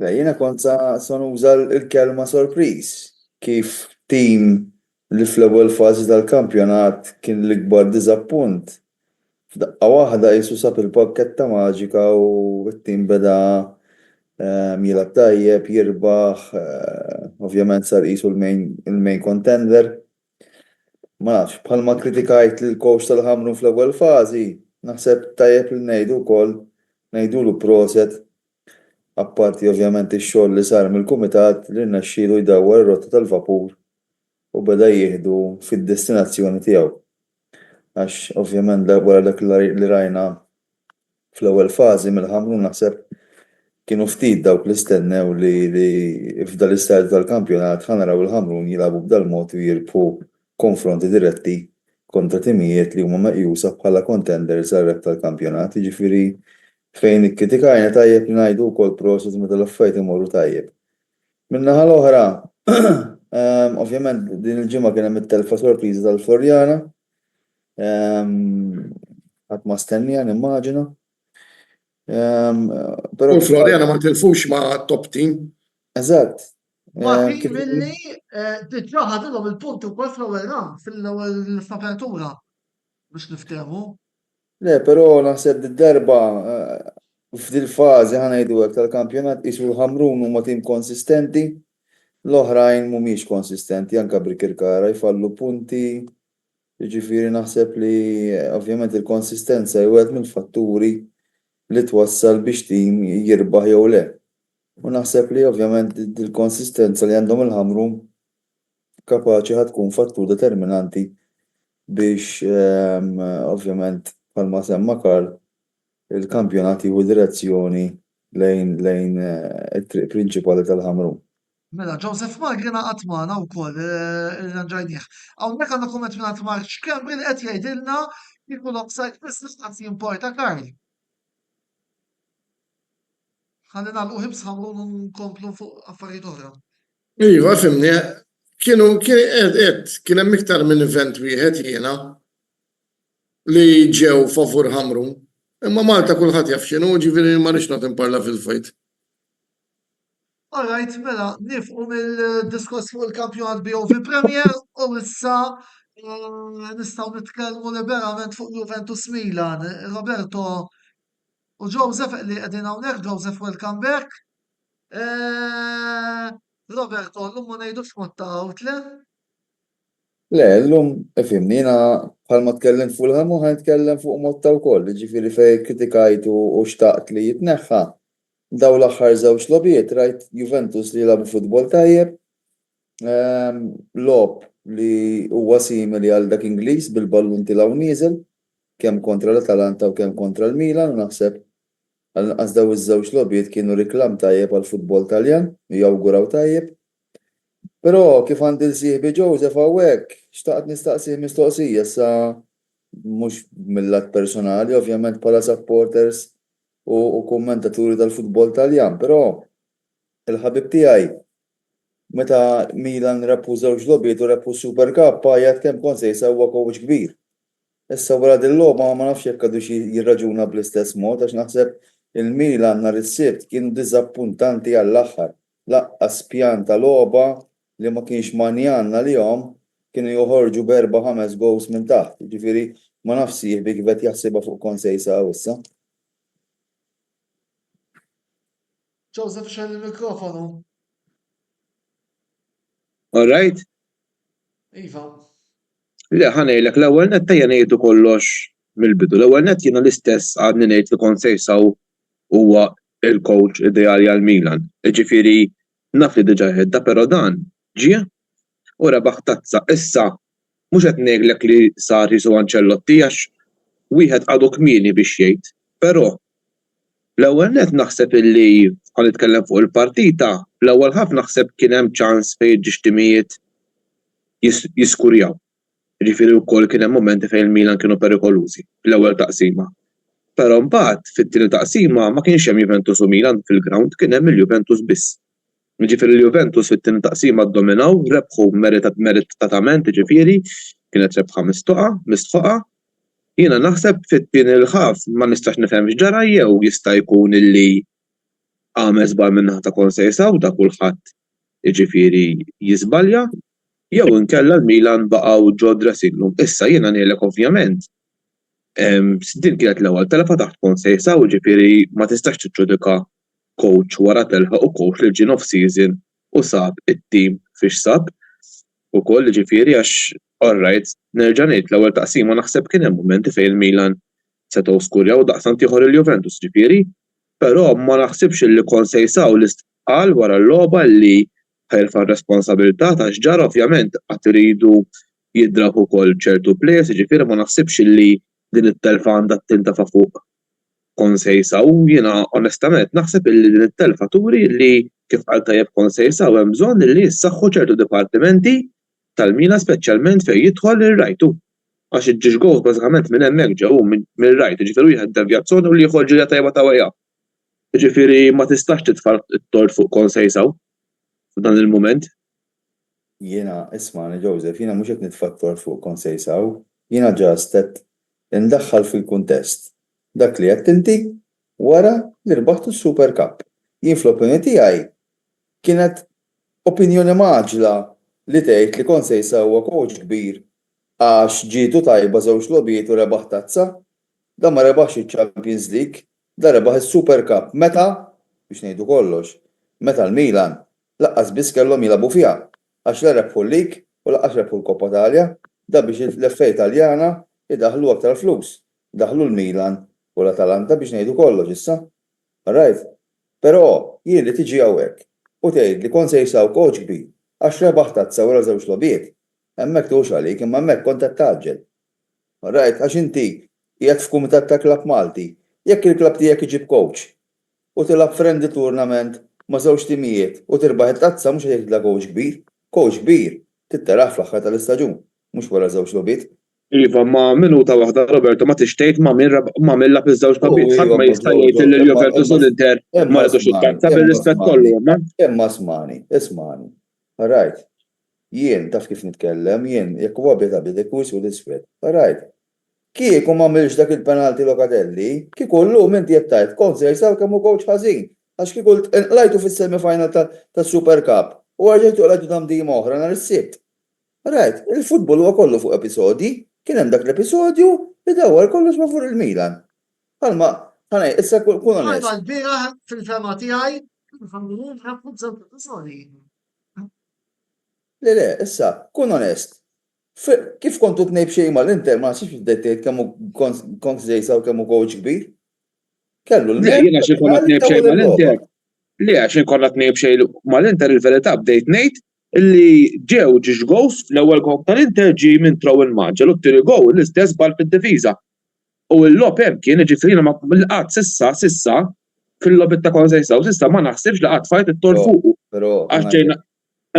Jiena kont sa nuża l-kelma sorpriż kif tim li fl-ewwel fażi tal-kampjonat kien l-ikbar diżappunt. F'daqqa waħda qisu sab il-pakketta maġika u t-tim beda jilgħab tajjeb, jirbaħ, ovvjament sar qisu il-main contender. Ma nafx, bħalma kritikajt lill-coach tal-Ħamrun fl-ewwel fażi, naħseb tajjeb li ngħidu wkoll ngħidulu proset. Apparti ovvjament ix-xogħol li sar mill-kumitat li rnexxielu jdawwar ir-rotta tal-vapur u beda jieħdu fid-destinazzjoni tiegħu. Għax ovvjament wara dak li rajna fl-ewwel fażi mill-Ħamrun naħseb kienu ftit dawk li stennew li f'dal istadju tal-kampjonat ħanaraw il-Ħamrun jilagħbu b'dal mod u jirbħu konfronti diretti kontra timijiet li huma meqjusa bħala contenders għar-rep tal-kampjonat. Jiġifieri fejn ikkritikajna tajjeb li ngħidu wkoll proset meta l-affarijiet imorru tajjeb. Min-naħa l-oħra, ovvjament din il-ġimgħa kien hemm it-telfa sorpriża tal-Furjana. Qatt ma stennija nimmaġina. U Floriana ma tilfux ma' top team. Eżatt. Ma tim milli diġà ħadilhom il-punti wkoll fl-ewwel round fil-ewwel f'apertura biex niftehmu. Le, però naħseb d-darba f'dil fażi ħanajdu hekk tal-kampjonat qisu l-Ħamrun huma tim konsistenti, l-oħrajn mhumiex konsistenti anke Birkirkara jfallu punti. Jiġifieri naħseb li ovvjament il-konsistenza jew wieħed mill-fatturi li twassal biex tim jirbaħ jew le. U naħseb li ovvjament il-konsistenza li għandhom il-ħamru kapaċi tkun fattur determinanti biex ovvjament palma semma Karl il-kampjonati u direzzjoni lejn it-triq prinċipali tal-ħamru. Mela, Joseph Mark jena għatmana u koll, il-ranġajnieħ. Għawnek għanna komment minn għatmark xkembri li għet jgħidilna jikun offside bis nistaqsi importa Karl. Għallina l-uħib sħamru nkomplu fuq affarijiet oħra. Iva, fimni, kien hemm iktar minn event wieħed jiena li ġew favur ħamru. Imma Malta kulħadd jaf x'inhu, ġifieri ma nix nagħti parla fil-fajt. Alright, mela, nifqu mill-diskors fuq il-kampjonat BOV Premier u issa nistaw nitkellmu liberament fuq Juventus Milan. Roberto u Joseph li qegħdin hawnhekk, Joseph welcome back. Roberto, l-lum ma ngħidux motta outle. Le, l-lum, fimnina, bħalma tkellem fuq il-ħamu, ħanitkellem fuq motta wkoll, ġifieri fej kritikajt u xtaqt li jitneħħa. Daw l-aħħar żewġ lobijiet rajt Juventus li jilagħbu futbol tajjeb, lob li huwa simili għal dak Ingliż bil-ballun tilgħu nieżel, kemm kontra l-Atalanta u kemm kontra l-Milan, u naħseb għal daw iż-żewġ lobijiet kienu riklam tajjeb għal futbol Taljan, jawguraw tajjeb. Però kif għandi l-sieħbi Joseph hawnhekk, xtaqt nistaqsih mistoqsija sa mhux mill-lat personali, ovvjament bħala supporters u kommentaturi tal-futbol Taljan, però il-ħabib tiegħi meta Milan rebħu żewġ lobijiet u rebħu Super Cup għajat kemm Konsejsa huwa coach kbir. Issa wara din logħba ma nafx jekk għadu xi jirraġuna bl-istess mod għax naħseb il-Milan nhar is-Sibt kienu diżappuntanti għall-aħħar. Laqqas pjan ta' logħba li ma kienx manjanna lihom kienu joħorġu b'4-5 goals minn taħt. Ġifieri ma nafx sieħbi kif qed jaħsibha fuq Konsejsa issa. Joseph xel il-mikrofonu. All right? Iva. Le, ħanejlek l-ewwel nett tajja ngħidu kollox mill-bidu. L-ewwel nett jiena l-istess għadni ngħid li Konsejsa huwa il-coach ideali għal Milan. Ġifieri naf li diġà ħedda, però dan ġie u rebaħ tazza. Issa mhux qed ngħidlek li sar jisu Ancelotti għax wieħed għadu kmieni biex jgħid, però l-ewwel nett naħseb illi nitkellem fuq il-partita, l-ewwel ħaf naħseb kien hemm ċans fejn ġixtimijiet jiskurjaw. Ġifieri wkoll kien hemm momenti fejn il-Milan kienu perikolużi fl-ewwel taqsima. Però mbagħad fit-tieni taqsima ma kienx hemm Juventus u Milan fil-ground, kien hemm il-Juventus biss. Ġifieri il-Juventus fit-tieni taqsima ddominaw, rebħu meritatament, ġifieri kienet rebħa mistħoqa. Jiena naħseb fit-tieni l-ħaf ma nistax nifhem x'ġara jew jista' jkun illi għamel żball min-naħa ta' Konsejsa u ta' kulħadd jiġifieri jiżbalja, jew inkella l-Milan baqgħu ġo dressing room. Issa jiena ngħidlek ovvjament din kienet l-ewwel telfa taħt Konsejsa u ġifieri ma tistax tiġġudika coach wara telħa u coach li ġie off season u sab it-tim fiex sab ukoll ġifieri għax all right, nerġa' ngħid l-ewwel taqsima naħseb kien hemm mumenti fejn il-Milan setgħu skurjaw daqsant ieħor il-Juventus ġifieri, però ma naħsibx li Konsejsa l-istqal wara l-logħba li ħerfa' r-responsabilità ta' x'ġara ovvjament qatt iridu jidrabu ukoll ċertu players, ġifieri ma naħsibx li din it-telfa għandha tintafa' fuq Konsejsa u jiena onestament naħseb li din it-telfa turi li kif qal tajjeb Konsejsa hemm bżonn li jissaħħu ċertu dipartimenti tal-Milan speċjalment fejn jidħol ir-rajtu. Għax il-ġiex gows bażikament minn hemmhekk ġew mill-rajtu, ġifieri wieħed devjazzjoni u li jieħol ġilja tajba ta' wejja. Ġifieri ma tistax titfal it-tort fuq Konsejsa f'dan il-mument. Jiena isma'ni Joseph, jiena mhux qed nitfa' t-tort fuq Konsejsa, jiena ġast qed indaħħal fil-kuntest dak li qed inti wara li rbaħtu s-Super Cup. Jien fl-opinjoni tiegħi kienet opinjoni maġla li tgħid li Konsejsa huwa coach kbir għax ġietu tajba żewġ lobijiet u rebaħ tazza, da ma rebaħx il-Champions League, da rebaħ is-Super Cup. Meta, biex ngħidu kollox, meta l-Milan laqqas biss kellhom jilagħbu fiha għax la rebħu l-League u laqqas rebħu l-Koppa Italja, da biex l-FA Taljana idaħlu aktar flus. Daħlu l-Milan u l-Atalanta biex ngħidu kollox issa. All right? Però jien li tiġi hawnhekk u tgħid li kont se jsaw coach kbir għax rebaħ tazza wara żewġ logħbiet. Hemmhekk tgħux għalik imma hemmhekk kont qed taġġel. Rajt, għax inti qiegħed f'kumitat ta' klabb Malti, jekk il-klabb tiegħek iġib coach u tilab friendly tournament ma' żewġ timijiet u tirbaħ it-tazza mhux qed jgħidla coach kbir. Coach kbir tittaraħ fl-aħħar tal-istaġun, mhux wara żewġ logħbiet. Iva, ma minuta waħda Roberto ma tixtejt ma min lab iż-żewġ logħbiet. Ħadd ma jista' jgħid li l-Juventus u l-Inter ma rridux it-tazza bir-rispett kollu, ma? Imma ismani. Rajt, jien taf kif nitkellem, jien jekk huwa beta bidek u iswed iswed. Rajt, kieku ma għamilx dak il-penalti Locatelli, kieku llum inti qed tgħid kont se jsaw kemm hu coach ħażin. Għax kieku lajtu fis-semifinal tas-Super Cup u għarġejtu lajtu damdijim oħra nhar is-Sibt. Rajt, il-futbol huwa kollu fuq episodji, kien hemm dak l-episodju li dawwar kollox ma' fuq il-Milan. Palma, ħanaj, issa kun onest. Għalba l-bira fil-fema tiegħi nħamlu nħabbu żewġ episodi. Le, issa, kun onest. Kif kontu tnejb xejn mal-Inter ma nafx bdejt kemm kont se jsaw kemm hu coach kbir? Kellu Jiena xi konna tnejb xejn mal-Inter. Le għax konna tnejb xejn mal-Inter il-verità bdejt ngħid illi ġew ġiex gows fl-ewwel gol tal-Inter ġi minn Trowen Maġġel u t-tieni gowl l-istess bal fid-difiża. U l-lob hemm kien ġifieri ma l-qatt sissa fil-lobit ta' kont se jsaw sissa ma naħsibx li qatt fajt it-tor fuqu. Għax ġejna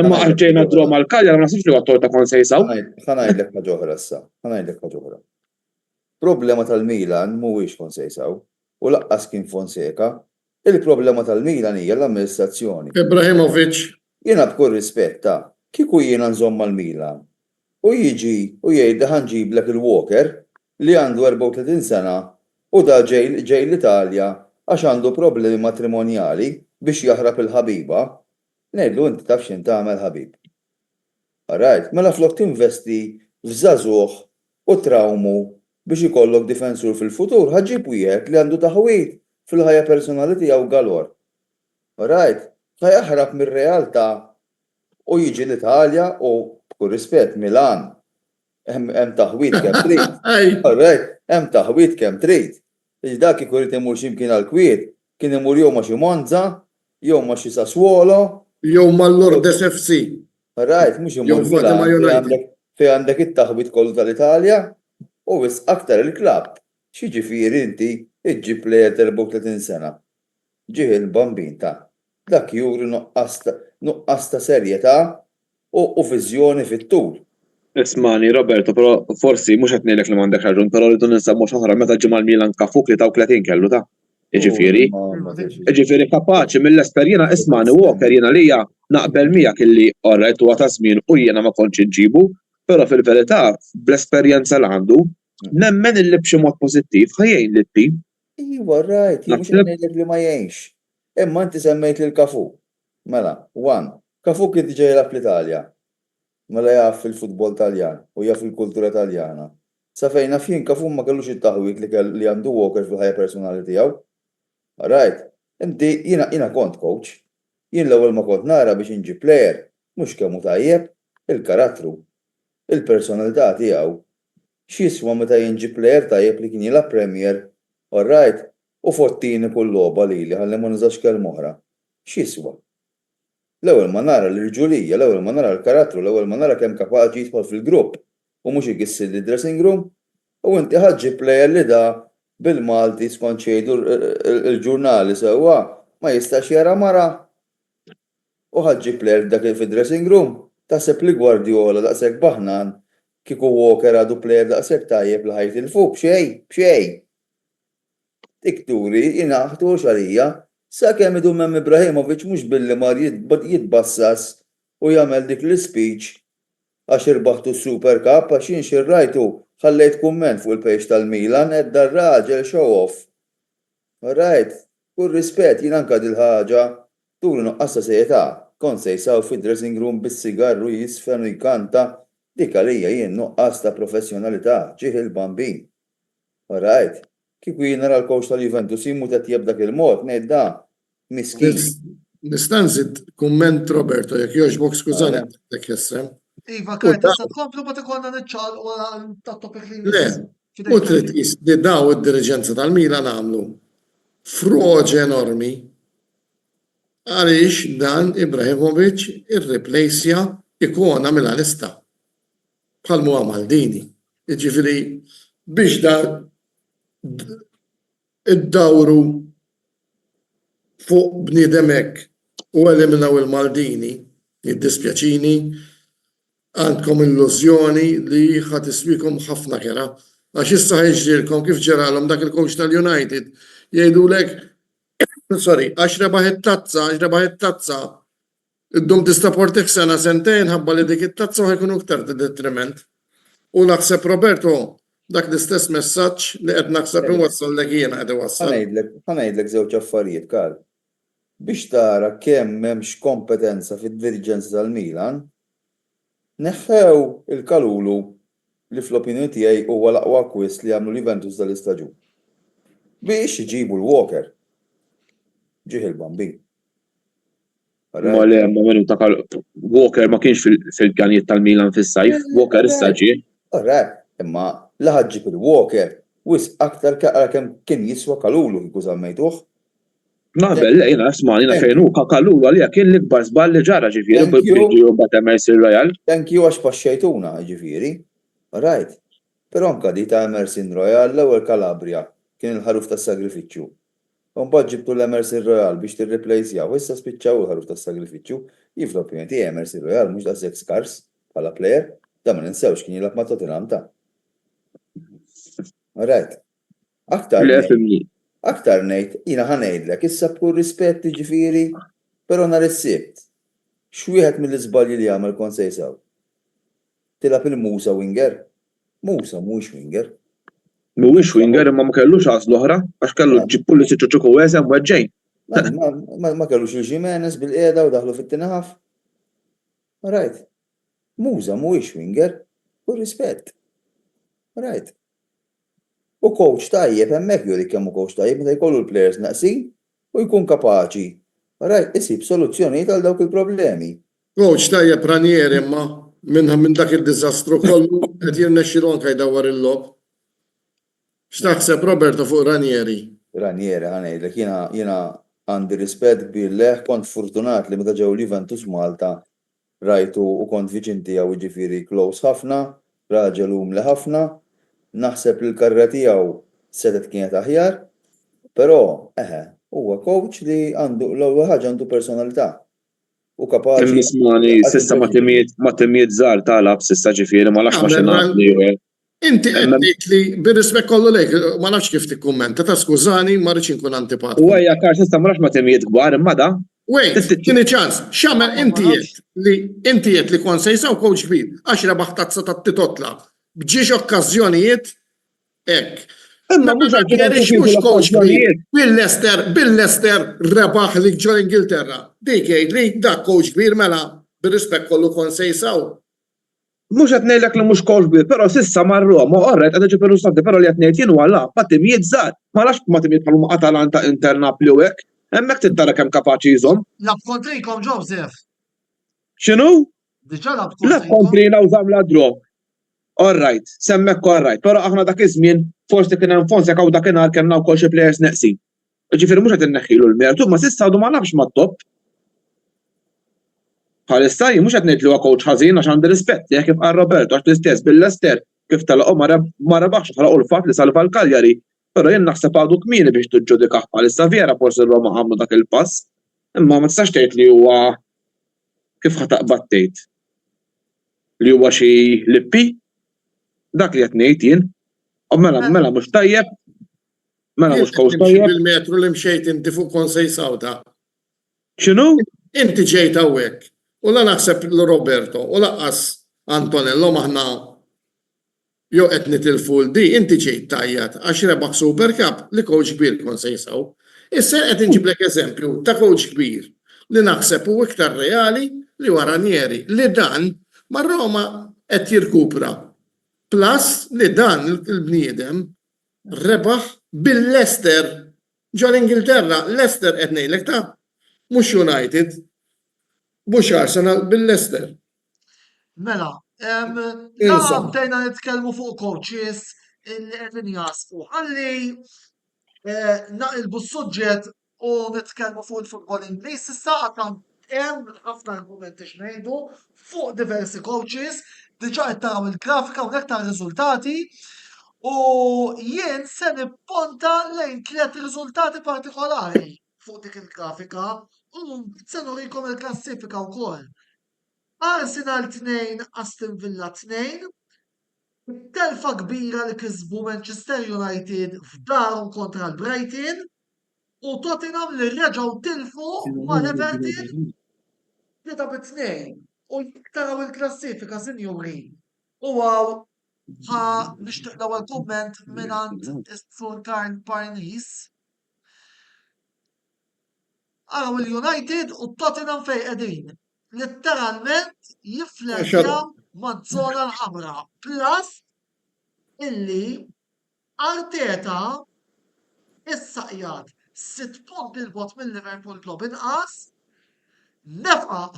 imma għax ġejna droma l-Kalja ma naħsibx li huwa t-tor ta' kont se jsaw. ħanajdlek ħaġa oħra issa, ħanajdlek ħaġa oħra. Problema tal-Milan mhuwiex Konsejsaw u laqqas kien Fonseca. Il-problema tal-Milan hija l-amministrazzjoni. Ibrahimovic. Jiena b'kull rispett kieku jiena nżomm mal-Milan u jiġi u jgħid ħanġiblek il-Walker li għandu 34 sena u da ġej l-Italja għax għandu problemi matrimonjali biex jaħrab il-ħabiba, ngħidlu inti taf x'in tagħmel ħabib. Rajt, mela flok tinvesti f'żagħżugħ u trawmu biex ikollok difensur fil-futur ħaġġib wieħed li għandu taħwit fil-ħajja personali tiegħu galwar. Rajt, ħajaħrab mir-realtà u jiġi l-Italja u b'kull rispett Milan hemm taħwit kemm trid. Rajt, hemm taħwit kemm trid. Dak ikun irid imur x'imkien għall-kwiet, kien imur jew ma' xi Monza, jew ma' xi Sassuolo, jew mal-Lourdes FC. Rajt, mhux imur fejn għandek it-taħwit kollu tal-Italja u wis aktar il-klabb. X'jiġifieri inti iġġib plejer 34 sena. Ġih il-bambin dak juri nuqqas ta' serjetà u viżjoni fit-tul. Ismani, Roberto, però forsi mhux qed ngħidlek li m'għandek raġun, però rridu ninsemmu x'oħra meta ġimgħa l-Milan kafuk li taw 30 kellu ta'. Jiġifieri kapaċi mill-esperjenza ismani Walker jiena lija naqbel miegħek illi orrajt huwa ta' żmien u jiena ma kontx inġibu, però fil-verità bl-esperjenza li għandu nemmen illi b'xi mod pożittiv ħajjejn lit-tim. Iwa rajt, mhux ngħidlek li ma jgħinx. Imma inti semmejt lil Cafu. Mela, Cafu kien diġà jilgħab fl-Italja. Mela jaf fil-futbol Taljan u jaf fil-kultura Taljana. Sa fejn naf jien Cafu ma kellux it-taħwit li għandu Walker fil-ħajja personali tiegħu. Rajt, inti jiena kont coach. Jien l-ewwel ma kont nara biex inġi plejer, mhux kemm hu tajjeb, il-karattru, il-personalità tiegħu. X'jiswa meta jinġi plejer tajjeb li kien jilgħab Premier, rajt, u fottini kull logħba lili ħalli ma nużax kelma oħra. X'jiswa? L-ewwel ma nara l-irġulija, l-ewwel ma nara l-karattru, l-ewwel ma nara kemm kapaċi jidħol fil-grupp u mhux igissi dressing room u inti ħaġġi plejer li da bil-Malti skont xejdu il-ġurnali sewwa ma jistax jara mara. U ħaġġi plejer dak fid-dressing room taħseb li Guardiola daqshekk baħnan kieku Walker għadu plejer daqshekk tajjeb li ħajt il-fuq b'xejn. Tikturi jinaħtu xarija sakemm idum hemm Ibrahimovic mhux billi mar jitbassas u jagħmel dik l-speech għax irbaħtu s-Super Cup għax jien xirrajtu ħallejt kumment fuq il-page tal-Milan edda r-raġel show off. Rajt, kull rispett jien anke dil-ħaġa turi nuqqas ta' serjetà, kont se jsaw fid-dressing room bis-sigarru jisfen u jkanta dik għalija jien nuqqas ta' professjonalità ġieħ il-bambin. Rajt. Kieku jien nara l-coach tal-Juventus jimmu ta' dak il-mod, ngħid da miskin. Nista' nżid kumment Roberto, jekk jogħġbok skużani dak jessem. Iva, kajt, tista' tkomplu ma tikonna niċċal wara tat-topic li Le, u trid tqis li daw id-diriġenza tal-Milan għamlu froġ enormi Għaliex dan Ibrahimovic irreplacja ikona mill-Alista. Bħal mu Maldini. Jiġifieri biex da id-dawru fuq bniedem hekk u eliminaw il-Maldini, jiddispjaċini, għandkom illużjoni li ħadd iswikom ħafna kera. Għax issa ħiġrilkom kif ġeralhom dak il-coach tal-United jgħidulek sorry, għax rebaħ it-tazza, id-dum tista' portek sena sentejn ħabba li dik it-tazza u ħajkunu iktar detriment. U naħseb Roberto dak l-istess messaġġ li qed naħseb inwassal lek jiena qed iwassal. Ħanajdlek żewġ affarijiet, Karl. Biex tara kemm m'hemmx kompetenza fid-diriġenza tal-Milan, neħħew il-Kalulu li fl-opinjoni tiegħi huwa l-aqwa acquist li għamlu l-Juventus dal-istaġun. Biex iġibu l-Walker. Ġieħ il-Bambin. Ma le, ma menu ta' Walker ma kienx fil-pjanijiet tal-Milan fis-sajf, Walker issa ġie. Imma laħad ġib il-Walker wis aktar kemm kien jiswa Kalulu kieku żammejtuh. Naqbel, jena asmani fejn hu Kalulu għalija kien l-ikbar żball li ġara ġifieri bil-Bridġi u mbagħad Emerson Royal. Thank you għax paxxejtuna ġifieri. Right. Però anke di ta' Emerson Royal l-ewwel Calabria kien il-ħaruf tas-sagrifiċċju. Mbagħad ġibtu l-Emerson Royal biex tirreplacjaw, issa spiċċaw il-ħaruf tas-sagrifiċċju. Fl-opinjoni tiegħi Emerson Royal mhux daqshekk skars bħala plejer, da ma ninsewx kien jilgħab ma' Tottenham ta'. Right. Aktar ngħid, jiena ħanejdlek, issa b'kull rispett ġifieri, però nhar is-Sibt. X'wieħed mill-iżbalji li jagħmel Konsejsaw? Tilab il-Musa winger? Musa mhuwiex winger. Mhuwiex winger imma ma kellux għażl oħra għax kellu ġib Pulisic u Chukwueze mweġġejn. Ma kellux il-Jimenez bil-qiegħda u daħlu fit-tinħaf. Right. Musa mhuwiex winger, kull rispett. Right. U coach tajjeb hemmhekk juri kemm hu coach tajjeb meta jkollu l-plejers naqsin u jkun kapaċi. Right, isib soluzzjonijiet għal dawk il-problemi. Coach tajjeb Ranieri imma minn dak il-diżastru kollu qed jirnexxielu anke jdawwar il-lob. X'taħseb Roberto fuq Ranieri? Ranieri ħanejdlek jiena għandi rispett kbir kont fortunat li meta ġew Juventus Malta rajtu u kont viċin tiegħu jiġifieri close ħafna, raġel umli ħafna. Naħseb li l-karriera tiegħu sedet kienet aħjar, però huwa coach li għandu l-ewwel ħaġa għandu personalità. U kapaċi. Nismani, s'issa ma timijiet żgħar talab s'issa ġifieri ma nafx ma xi Inti qed li bir-rispett kollu lejk, ma nafx kif tikkummenta, ta' skużani ma rridx inkun antipatiku. U hija Karl s'issa ma nafx ma timijiet kbar imma da. Wait, tieni ċans, x'għamel inti qed li Konsejsaw coach kbir, għax rebaħ tazza tat-titotla. Bġiex okkażjonijiet hekk. Imma mhux coach kbir. Bil-Leicester rebaħ li ġol Ingilterra. Dik jgħid li dak coach kbir mela bir-rispett kollu Konsejsaw. Mhux qed ngħidlek li mhux coach kbir, però s'issa mar-Roma qorret qed iġib il-riżultati però li qed ngħid jien huwa laqgħa ma' timijiet żgħar. Ma nafx ma timijiet bħalhom Atalanta Inter Napoli u hekk. Hemmhekk tittara kemm kapaċi jżomm. Lab kontrikom Joseph. X'inhu? Diġà lab La kontrina u żamla draw. All right, semmek all right, però aħna dak iż-żmien forsi kien hemm Fonseca u dakinhar kellna wkoll xi plejers neqsin. Ġifieri mhux qed inneħħilu l-mertu, ma s'issa għadu ma nafx mat-top. Bħalissa jien mhux qed ngħid li huwa coach ħażin għax għandi rispett li kif qal Roberto għax l-istess bil-Leicester kif talaqgħu ma rebaħx talaqgħu l-fatt li salva l-Cagliari, però jien naħseb għadu kmieni biex tiġġudikah bħalissa vera forsi r-Roma għamlu dak il-pass, imma ma tistax tgħid li huwa kif ħataqbad tgħid li huwa xi lippi. Dak li qed ngħid jien, mela mhux tajjeb, mela mhux coach tajjeb. Il-metru li mxejt inti fuq Konsejsaw ta'. X'inhu? Inti ġejt hawnhekk. U la naħseb l-Roberto, u laqqas Antonello maħna jew qed nitilfu di, inti ġejt tajjat għax rebaħ Super Cup li coach kbir Konsejsaw. Issa qed inġiblek eżempju ta' coach kbir li naħseb hu iktar reali li huwa Ranieri li dan mar-Roma qed jirkupra. Plus li dan il-bniedem rebaħ bil-Leicester ġol Ingilterra, Leicester qed ngħidlek ta' mhux United, mhux Arsenal bil-Leicester. Mela, bdejna nitkellmu fuq coaches li qegħdin jasqu. Ħalli naqilbu s-suġġett u nitkellmu fuq il-futbol Ingliż issa għatam hemm ħafna argumenti x'ngħidu fuq diversi coaches, diġà qed taraw il-grafika u ta' riżultati u jien se nipponta lejn 3 riżultati partikolari fuq dik il-grafika u se nurikom il-klassifika wkoll. Arsenal 2, Aston Villa 2, telfa kbira li kisbu Manchester United f'darhom kontra l-Brighton u Tottenham li reġgħu tilfu mal-Everton 3-2 u taraw il-klassifika sinjuri. U għaw nixtieq l-ewwel kumment mingħand is-Sur Karl Parnis. Araw il-United u Tottenham fejn qegħdin. Letteralment jiflexxjaw maż-żona l-ħamra. Plus illi Arteta issa qiegħed 6 punt il-bot mill-Liverpool Club inqas nefaq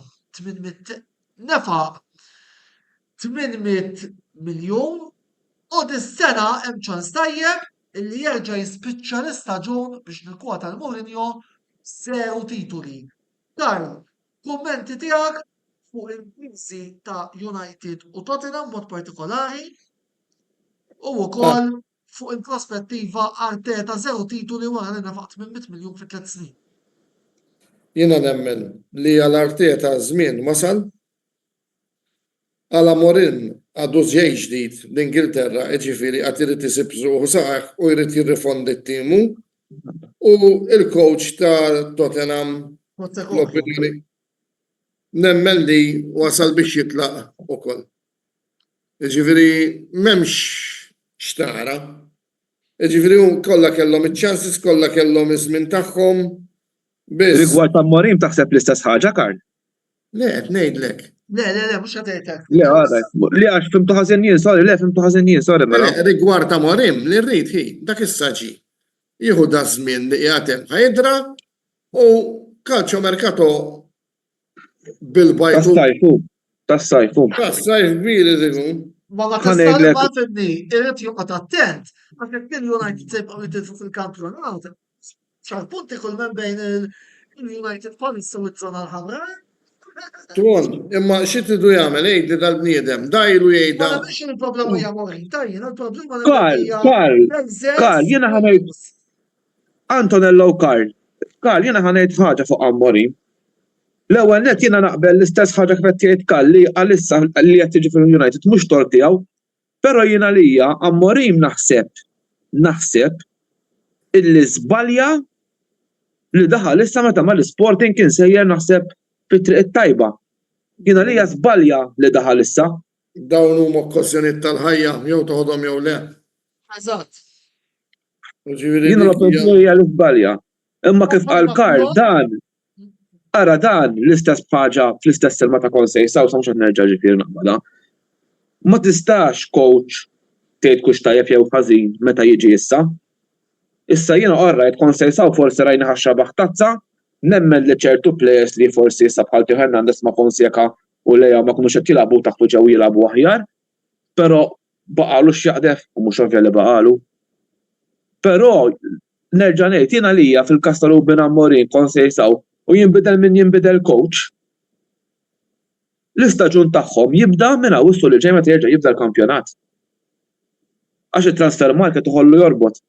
800 miljun u dis-sena hemm ċans tajjeb illi jerġa' jispiċċa l-istaġun biex nikkwota l-Mourinho 0 titoli. Karl, kummenti tiegħek fuq il-kriżi ta' United u Tottenham mod partikolari u wkoll fuq il-prospettiva Arteta 0 titoli wara li nefaq 800 miljun fi 3 snin. Jiena nemmen li għal-Arteta żmien wasal għal Amorim għadu żej ġdid l-Ingilterra, ġifieri qatt irid isib żruħu saħħ u jrid jirrifondi t-tiemu u il-coach ta' Tottenham l-opinjoni nemmen li wasal biex jitlaq ukoll. Ġifieri m'hemmx xtara. Ġifieri kollha kellhom iċ-chances, kollha kellhom iż-żmien tagħhom. Rigward ta' Amorim taħseb l-istess ħaġa, Karl? Le, qed ngħidlek. Le, mhux ħadejtek. Le, għadaj. Li għax fimtu ħażin jien, sorry, mela. Rigward ta' Amorim li rrid dak issa ġie. Jieħu da żmien li qiegħed hemm ħajdra u calcio mercato bil-bajtu. Tas-sajfu. Tas-sajf kbir irid ikun. Ma Castelli ma fidni, irrid joqgħod attent, għax jekk il-United tibqa' jitilfu fil-kampjonat, ċar-punti kull men bejn il-United palissa u ż-żona l-ħamra. Tron, imma xi tridu jagħmel jgħid li dal-bniedem, dajlu jgħidha. Ma nafx il-problema hija Amorim, tajjin, il-problema Karl, jiena ħanejt Antonello Karl, jiena ħanejt ħaġa fuq Amorim. L-ewwel net jiena naqbel l-istess ħaġa kif qed jgħid Karl li għalissa li qed tiġi fil-United mhux tort tiegħu, però jiena lija Amorim naħseb illi żbalja li daħal issa meta mal-Sporting kien sejjer naħseb fit-triq it-tajba. Jiena lija żbalja li daħal issa. Dawn huma okkażjonijiet tal-ħajja jew toħodhom jew le. Eżatt. Jiena l-opinjoni hija li żbalja. Imma kif qal Karl dan l-istess ħaġa fl-istess selma ta' Konsejsa u sa mhux qed nerġa' ġifieri naqbadha. Ma tistax coach tgħid kux tajjeb jew ħażin meta jiġi issa. Issa jiena orrajt Konsejsa u forsi rajni ħaxxa baħtazza, nemmen li ċertu players li forsi issa bħal Teo Hernandez ma' Fonseca u Leja ma kunux qed jilagħbu taħtu ġew jilagħbu aħjar, però baqalu x'jaqdef u mhux ovvja li baqalu. Però nerġa' ngħid jiena lija fil-każ ta' Ruben Amorim Konsejsa u jinbidel min jinbidel coach. L-istaġun tagħhom jibda minn Awwissu li ġej meta jerġa' jibda l-kampjonat. Għax it-transfer market uħollu jorbot.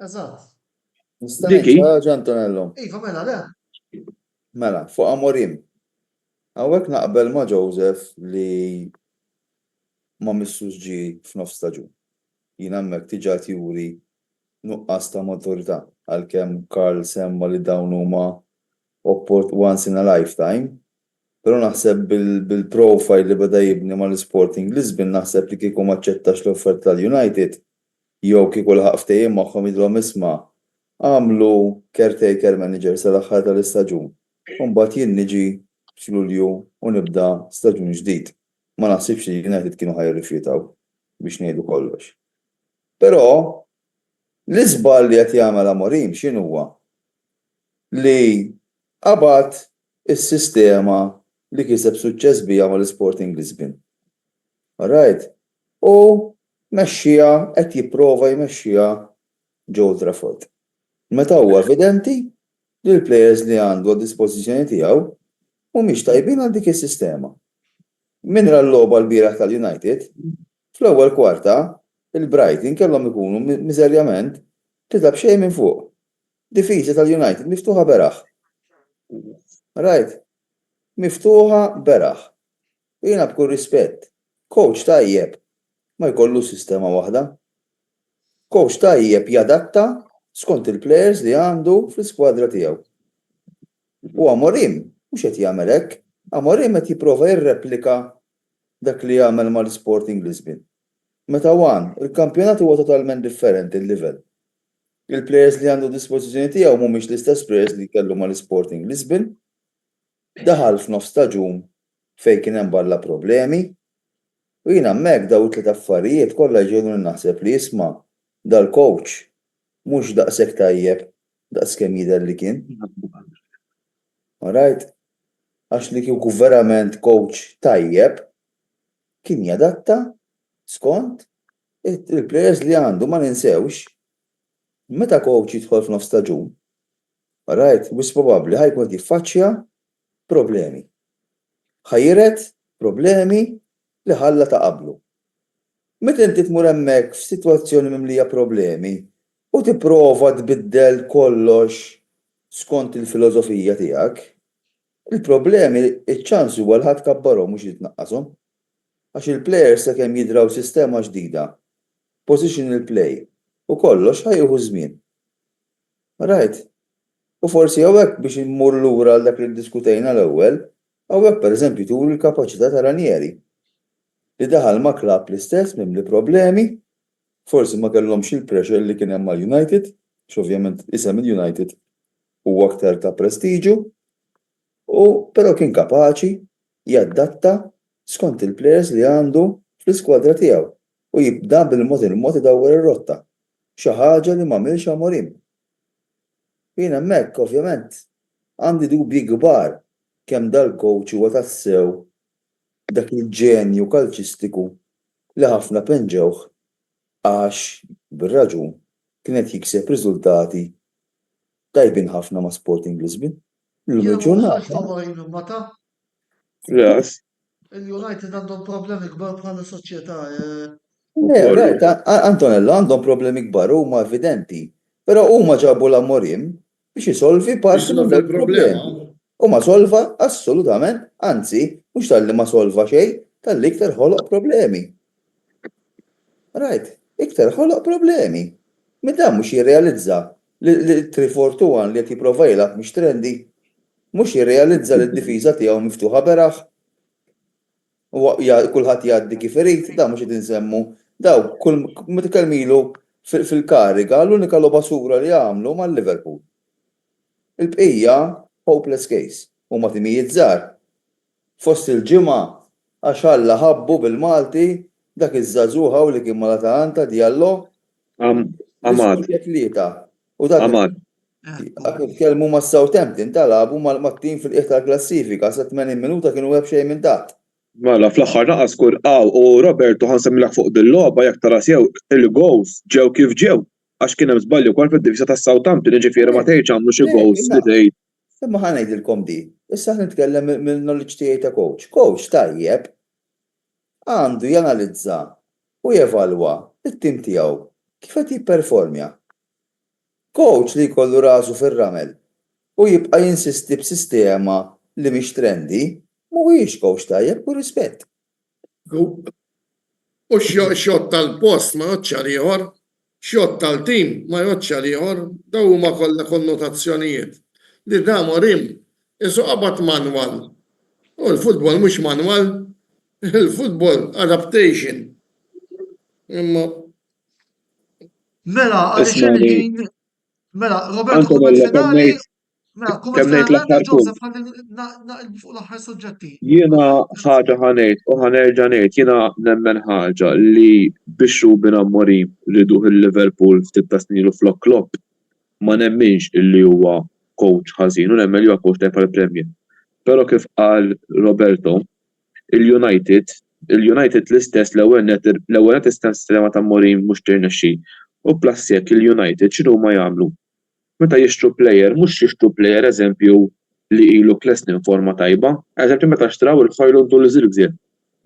Eżatt. Diki? Antonello. Iva, mela, le. Mela, fuq Amorim. Hawnhekk naqbel ma' Joseph li ma missux ġie f'nofs staġun. Jien hemmhekk diġà juri nuqqas ta' maturità għalkemm Karl semma li dawn huma once in a lifetime. Però naħseb bil-profile li beda jibni mal-Sporting Lisbon naħseb li kieku ma ċettax l-offerta tal-United jew kieku l-ħaq ftehim magħhom jidhom isma' għamlu caretaker manager sal-aħħar tal-istaġun. U mbagħad jien niġi f'Lulju u nibda staġun ġdid. Ma naħsibx li United kienu ħajrrifjutaw biex ngħidu kollox. Però l-iżbal li qed jagħmel Amorim x'inhu huwa? Li qabad is-sistema li kiseb suċċess biha mal-Sporting Lisbon. Alright? U mexxija qed jipprova jmexxiha Old Trafford. Meta huwa evidenti li l-plejers li għandu għad-dispożizzjoni tiegħu mhumiex tajbin għal dik is-sistema. Min ra l-logħba l-bieraħ tal-United, fl-ewwel kwarta il-Brighton kellhom ikunu miżerjament titla' b'xejn minn fuq. Difiża tal-United miftuħa beraħ. Right? Miftuħa beraħ. Jiena b'kull rispett, coach tajjeb ma jkollu sistema waħda. Coach tajjeb jadatta skont il-plejers li għandu fl-iskwadra tiegħu. U Amorim mhux qed jagħmel hekk, Amorim qed jipprova jirreplika dak li jagħmel mal-Sporting Lisbon. Meta il-kampjonat huwa totalment differenti l-livell. Il-plejers li għandu dispożizzjoni tiegħu mhumiex l-istess plejers li kellu mal-Sporting Lisbon. Daħal f'nofs staġun fejn kien hemm barra problemi. U jiena hemmhekk daw it-tliet affarijiet kollha ġiegħu naħseb li jisma' dal-coach mhux daqshekk tajjeb daqskemm jidher li kien. Alright? Għax li kieku verament coach tajjeb kien jadatta skont il-plejers li għandu ma ninsewx. Meta coach jidħol f'nofs staġun, alright, wis probabbli ħajkun jiffaċċja problemi. Ħajret problemi li ħalla ta' qablu. Meta inti tmur hemmhekk f'sitwazzjoni mimlija problemi u tipprova tbiddel kollox skont il-filosofija tiegħek, il-problemi iċ-ċans huwa l ħadd kabbarhom mhux jitnaqqashom. Għax il-plejers sakemm jidraw sistema ġdida, positional play, u kollox ħajjuħu żmien. Right? U forsi hawnhekk biex immur lura għal dak li ddiskutejna l-ewwel, hawnhekk pereżempju turi l-kapaċità ta' Ranieri li daħal ma' klabb l-istess mimli problemi, forsi ma kellhomx il-pressure li kien hemm mal-United, x'ovvjament isem il-United huwa aktar ta' prestiġu, u però kien kapaċi jaddatta skont il-plejers li għandu fl-iskwadra tiegħu u jibda bil-mod idawwer ir-rotta. Xi ħaġa li m'għamilx Amorim. Jien hemmhekk ovvjament għandi dubji kbar kemm dal-coach huwa tassew dak il-ġenju kalċistiku li ħafna penġewh għax bir-raġun kienet jikseb riżultati tajbin ħafna ma' Sporting Lisbon. Il-United għandhom problemi kbar bħala soċjetà. Antonella għandhom problemi kbar huma evidenti, però huma ġabu l-Amorim biex isolvi parti mill-problema. U ma solva assolutament, anzi, mhux tal-li ma solva xejn, tal-li iktar ħoloq problemi. Right, iktar ħoloq problemi. Meta mhux jirrealizza li 3-4-2 li qed jipprova jilgħab mhux trendi, mhux jirrealizza li d-difiża tiegħu miftuħa beraħ. Kulħadd jgħaddi kif irid, da mhux qed insemmu, daw kull meta kelmilu fil-kariga l-unika logħba sura li għamlu mal-Liverpool. Il-bqija hopeless case, u ma timijiet żgħar. Fost il-ġimgħa għax Alla ħabbu bil-Malti dak iż-żagħżugħa li kien mal-Atalanta Diallo. Amad. U dak kelmu ma' Southampton talabu mat-tim fil-qiegħ tal-klassifika sa 80 minuta kienu web xejn minn dak. Mela fl-aħħar naqas kurqaw u Roberto ħansemmilek fuq dil-logħba jekk tara sew il-goals ġew kif ġew għax kien hemm żbalju wkoll fid-divisa tas-Southampton, ġifieri ma tgħidx għamlu xi goals li tgħid. Imma ħanejdilkom di, issa nitkellem mill-knowledge tiegħi ta' coach. Coach tajjeb għandu janalizza u jevalwa it-tim tiegħu kif qed jipperformja. Coach li jkollu rasu fir-ramel u jibqa' jinsisti b'sistema li mhix trendi mhuwiex coach tajjeb u rispett. U xjott tal-post ma joċċa ieħor, xjott tal-tim ma joċċa ieħor, daw huma kollha konnotazzjonijiet. Li da Amorim isu qabad manwal. U l-futbol mhux manwal, il-futbol adaptation. Imma Mela, għaliex mela, Roberto Finali, kemm ngħid l-aħħar Joseph fuq l-aħħar suġġetti. Jiena ħaġa ħanejt u ħanerġa' ngħid jiena nemmen ħaġa li biex Ruben Amorim li duh il-Liverpool ftit ta' snilu flok Klopp ma nemminx illi huwa coach ħażin u nemmen li huwa coach tajb għall-Premier. Però kif qal Roberto, il-United l-istess l-ewwel net sistema ta' Amorim mhux tirnexxi. U plassek il-United x'inhu ma jagħmlu? meta jixtru plejer, mhux jixtru plejer eżempju li ilu klesnin forma tajba, eżempju meta xtraw il-Hojlund u l-Zirkzir.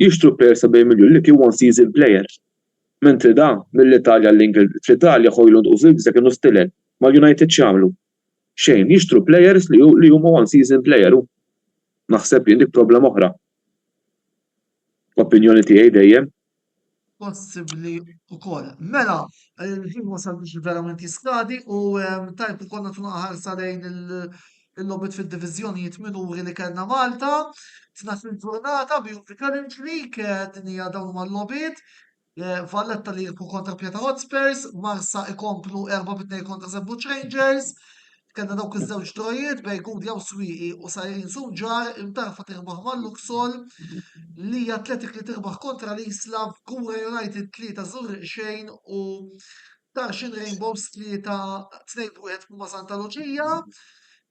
Jixtru plejer 7 miljun li kien one season player. Mentri da mill-Italja fl-Italja Hojlund u Zirkzir kienu stilel, mal-United x'jagħmlu? Xejn, jixtru players li huma one season player. Naħseb jien dik problema oħra. Opinjoni tiegħi dejjem. Possibbli wkoll. Mela, il-ħin wasal biex verament jiskadi u tajb konna tuna ħarsa lejn il-lobit fid-diviżjonijiet minuri li kellna Malta. 12 ġurnata Beauty Challenge League din hija dawn huma l-lobit. Valletta li jirpu kontra Pjata Hotspurs, Marsa ikomplu 4-2 kontra Zebbuċ Rangers. Kellna dawk iż-żewġ drojiet bejn Gudja u Swieqi u Sajrin Sunġar, imtarfa tirbaħ mal-Luxol, li Athletic li tirbaħ kontra l-Isla, Kura United 3-0 u Tarshin Rainbows 3-2 ma' Santa Lucia.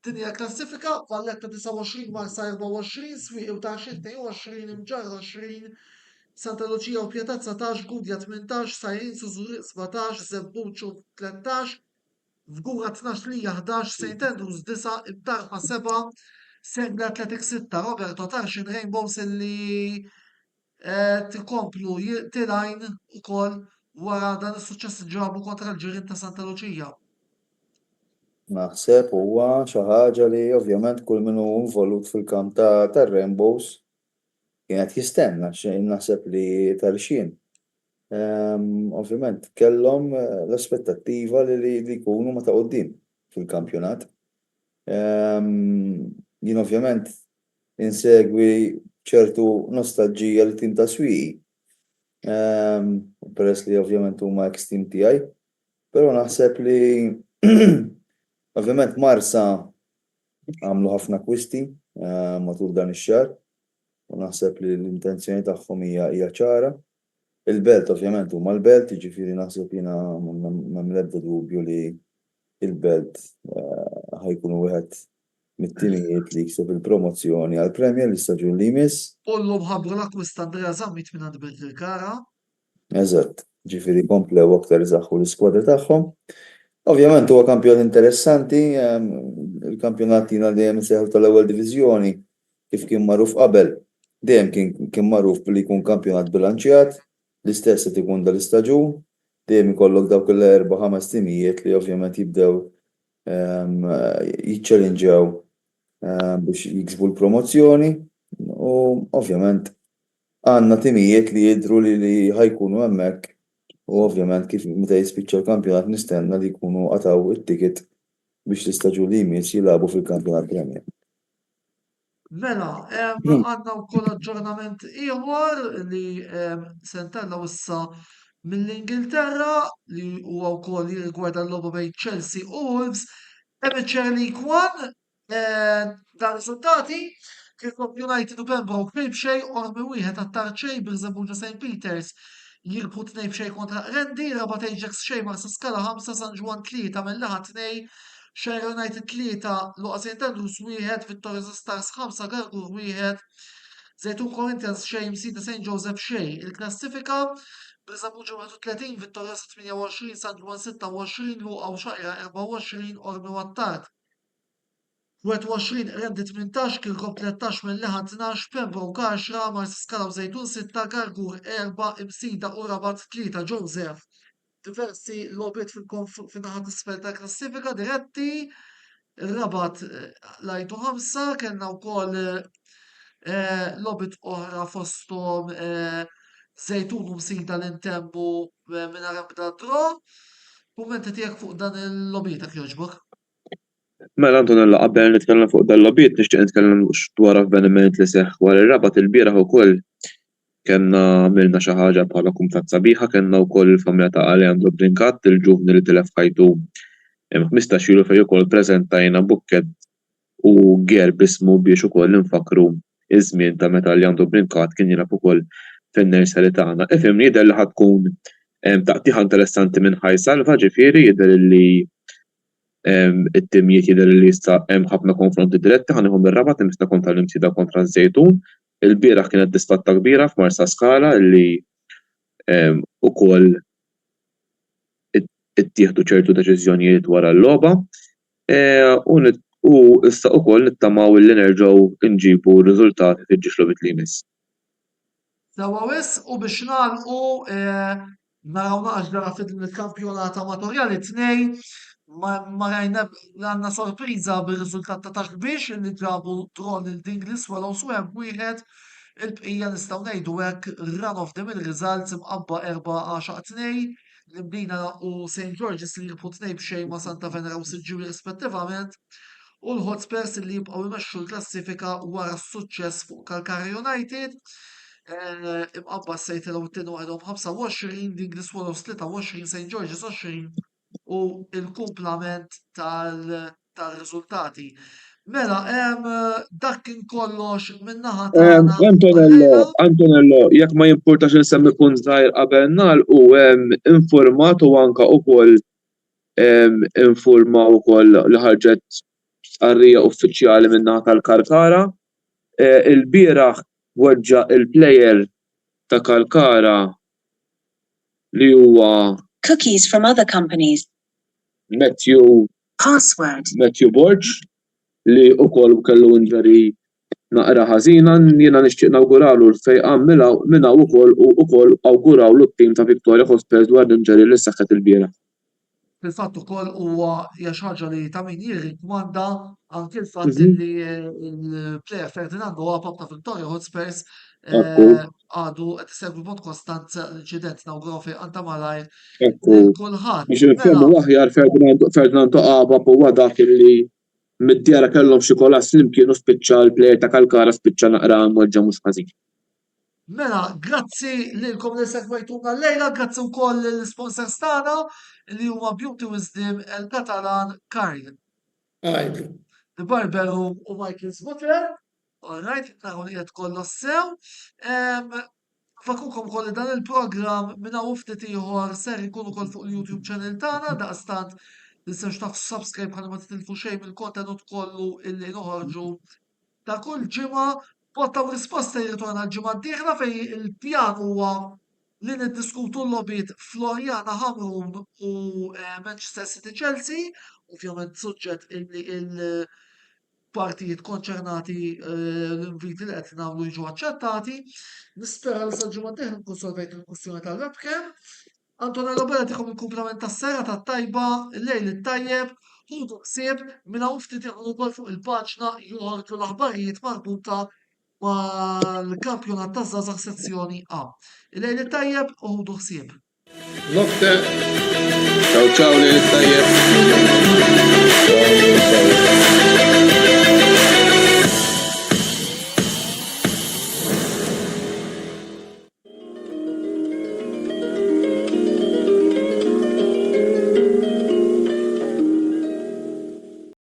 Dinja klassifika, Valletta 29, Marsa 24, Swieqi u Tarshin 22, Imġar 20, Santa Lucia u Pjata 19, Gudja 18, Sajrin Sunġar 17, Zebbuċ 13, Fgura 12 li 11, St. Andrews 9, Imtarfa 7, Sengla Athletic 6, Roberto Tarshin Rainbows illi tikomplu tilajn ukoll wara dan is-suċċess ġabu kontra l-ġirien ta' Santa Lucia. Naħseb huwa xi ħaġa li ovvjament kull min hu involut fil-kamp tar-Rainbows kienet jistenna xejn naħseb li Tarshin. Ovvjament kellhom l-aspettattiva li jkunu ma ta' quddiem fil-kampjonat. Jien ovvjament insegwi ċertu nostalġija li tim ta' Swieqi. Peress li ovvjament huma ex-team tiegħi, però naħseb li ovvjament Marsa għamlu ħafna kwisti matul dan ix-xahar u naħseb li l-intenzjoni tagħhom hija ċara. Il-belt ovvjament huma l-belt, jiġifieri naħseb jiena m'hemm l-ebda dubju li il-belt ħajkunu wieħed mit-timijiet li jikseb il-promozzjoni għall-Premier l-istaġun li jmiss. Ullu bħabbru l-akwist Andrea Zammit minn għand Bil-Kara. Eżatt, ġifieri komplew aktar iżaħħu l-iskwadra tagħhom. Ovvjament huwa kampjon interessanti, il-kampjonat jiena dejjem seħħu tal-ewwel diviżjoni kif kien magħruf qabel. Dejjem kien magħruf li jkun kampjonat bilanċjat, l-istess qed ikun dal-istaġun, dejjem ikollok dawk il-4-5 timijiet li ovvjament jibdew jiċċallenġjaw biex jiksbu l-promozzjoni u ovvjament għandna timijiet li jidhru li ħajkunu hemmhekk u ovvjament kif meta jispiċċa l-kampjonat nistenna li jkunu qataw it-ticket biex l-istaġun li jmiss jilagħbu fil-kampjonat Premier. Mela, għandna wkoll aġġornament ieħor li se ntellaw issa mill-Ingilterra li huwa wkoll jirrigwarda l-logħba bejn Chelsea u Wolves. MHR League One dan riżultati Kirkcaldy United u Pembroke b'xejn ormi wieħed għat-Tarċej bir-Żebbuġa St. Peters jirbu 2-0 kontra Rendi, Rabat Ajax xejn Marsa Skala 5, San Ġwan 3 mill-laħa 2, Shire United 3, Luqa St. Andrews 1, Victoria Stars 5, Gargur 1, Zejtun Corinthians xejn Msida St. Joseph xejn. Il-klassifika bir-Żebbuġa 31, Victoria 28, San Ġwan 26, Luqa u Xaqra 24, Ormi u Attart 21, Rendi 18, Kirkcaldy 13 mill-laħa 12, Pembroke 10, Marsa Skala u Zejtun 6, Gargur 4, Msida u Rabat 3, Joseph. Diversi logħbiet fin-naħa t'isfel tal-klassifika diretti, Rabat lajtu 5, kellna wkoll logħbiet oħra fosthom Zejtun u Msida li ntemmu mingħajr ebda draw. Kummenti tiegħek fuq dan il-logħbiet jekk jogħġbok? Mela Antonella qabel nitkellem fuq dan l-logħbiet nixtieq nitkellem dwar avveniment li seħħ wara ir-Rabat il-bieraħ ukoll kellna għamilna xi ħaġa bħala kumitat sabiħa, kellna wkoll il-familja ta' Alejandro Brincat, il-ġuvni li tilef ħajtu 15 ilu fejn ukoll preżentajna bukkett u ger bismu biex ukoll infakru iż-żmien ta' meta Alejandro Brincat kien jilgħab ukoll fin-nursery tagħna. Ifhimni jidher li ħadd tkun taqtieħa interessanti minn ħajsalva, ġifieri jidher li it-timijiet jidher li issa hemm ħafna konfronti diretti ħanieħu mir-Rabat imista kontra l-Imsida kontra ż-Żejtun. Il-bieraħ kienet disfatta kbira f'Marsa Skala li ukoll ittieħdu ċertu deċiżjonijiet wara l-logħba. U issa wkoll nittamaw li nerġgħu nġibu riżultati fil-ġixlobit li jmiss. Sewa wis u biex nagħlqu naraw naqax ġara fil-kampjonat amatorjali tnej ma rajna għandna sorpriża bir-riżultat ta' taħbix li ġabu Tron il-Dinglis wara swem wieħed il-bqija nistgħu ngħidu hekk run of the mill results imqabba 14-2 l-Mdina u St. George's li jibqgħu tnej b'xejn ma' Santa Venera u Siġġieli rispettivament u l-Hotspurs li jibqgħu jmexxu l-klassifika wara s-suċċess fuq Kalkara United. Imqabba s-sejt l-għu għedhom 25, Dinglis Swallows 23, St. George's 20 u il-kumplament tal-riżultati. Mela, dak kien kollox min-naħa tagħna. Antonello, jekk ma jimpurtax insemmi punt żgħir qabel nagħlqu infurmat u anke wkoll infurmaw ukoll li ħarġet stqarrija uffiċjali min-naħa tal-Kalkara. Il-bieraħ weġġa' il-plejer ta' Kalkara li huwa Cookies from other companies. Matthew Borg li wkoll kellu injury naqra ħażina, jiena nixtieq nawguralu l-fejqan minna wkoll awgurawlu t-tim ta' Victoria Hotspurs dwar l-injury li saħħet il-bieraħ. Fil-fatt ukoll huwa hija xi ħaġa li ta' min jirrikmanda anke l-fatt li l-plejer Ferdinando Apap ta' Victoria Hotspurs għadu qed isegwi b'mod kostant l-inċident nawguraw fejqan ta' malajr lil kulħadd. Biex infemmu aħjar Ferdinando Apap huwa dak li mid-djara kellhom xi kolas flimkien u spiċċa l-plejer ta' Kalkara spiċċa naqra mweġġa mhux ħażin. Mela, grazzi lilkom li segwejtuna l-lejla, grazzi wkoll l-sponsors tagħna li huma Beauty Wisdom, El-Catalan, Karl. The Barber Room u Michael's Butler. Alright, naraw li qed kollox sew. Fakukom kolli dan il-programm minn hawn ftit ieħor ser ikun ukoll fuq il-YouTube channel tagħna, daqstant nistgħux tagħmlu subscribe ħalli ma titilfu xejn mill-kontenut kollu illi noħorġu ta' kull ġimgħa. Botta u risposta jirritorna l-ġimgħa d-dieħla fejn il-pjan huwa li niddiskutu l-logħbiet Floriana Hamrun u Manchester City Chelsea, ovvjament suġġett il-partijiet konċernati l-inviti li qed nagħmlu jiġu aċċettati. Nispera li sal-ġimgħa d-dieħla nkun solvejt il-kwistjoni tal-webcam. Antonello Bella tieħu il-kumplament tas-sera tat-tajba, il-lejl it-tajjeb, ħudu ħsieb minn hawn ftit jaħdmu wkoll fuq il-paġna joħorġu l-aħbarijiet marbuta mal-kampjonat taż-żgħażagħ sezzjoni A. Il-lejl it-tajjeb u ħudu ħsieb. Nokte. Ciao ciao lejl it-tajjeb.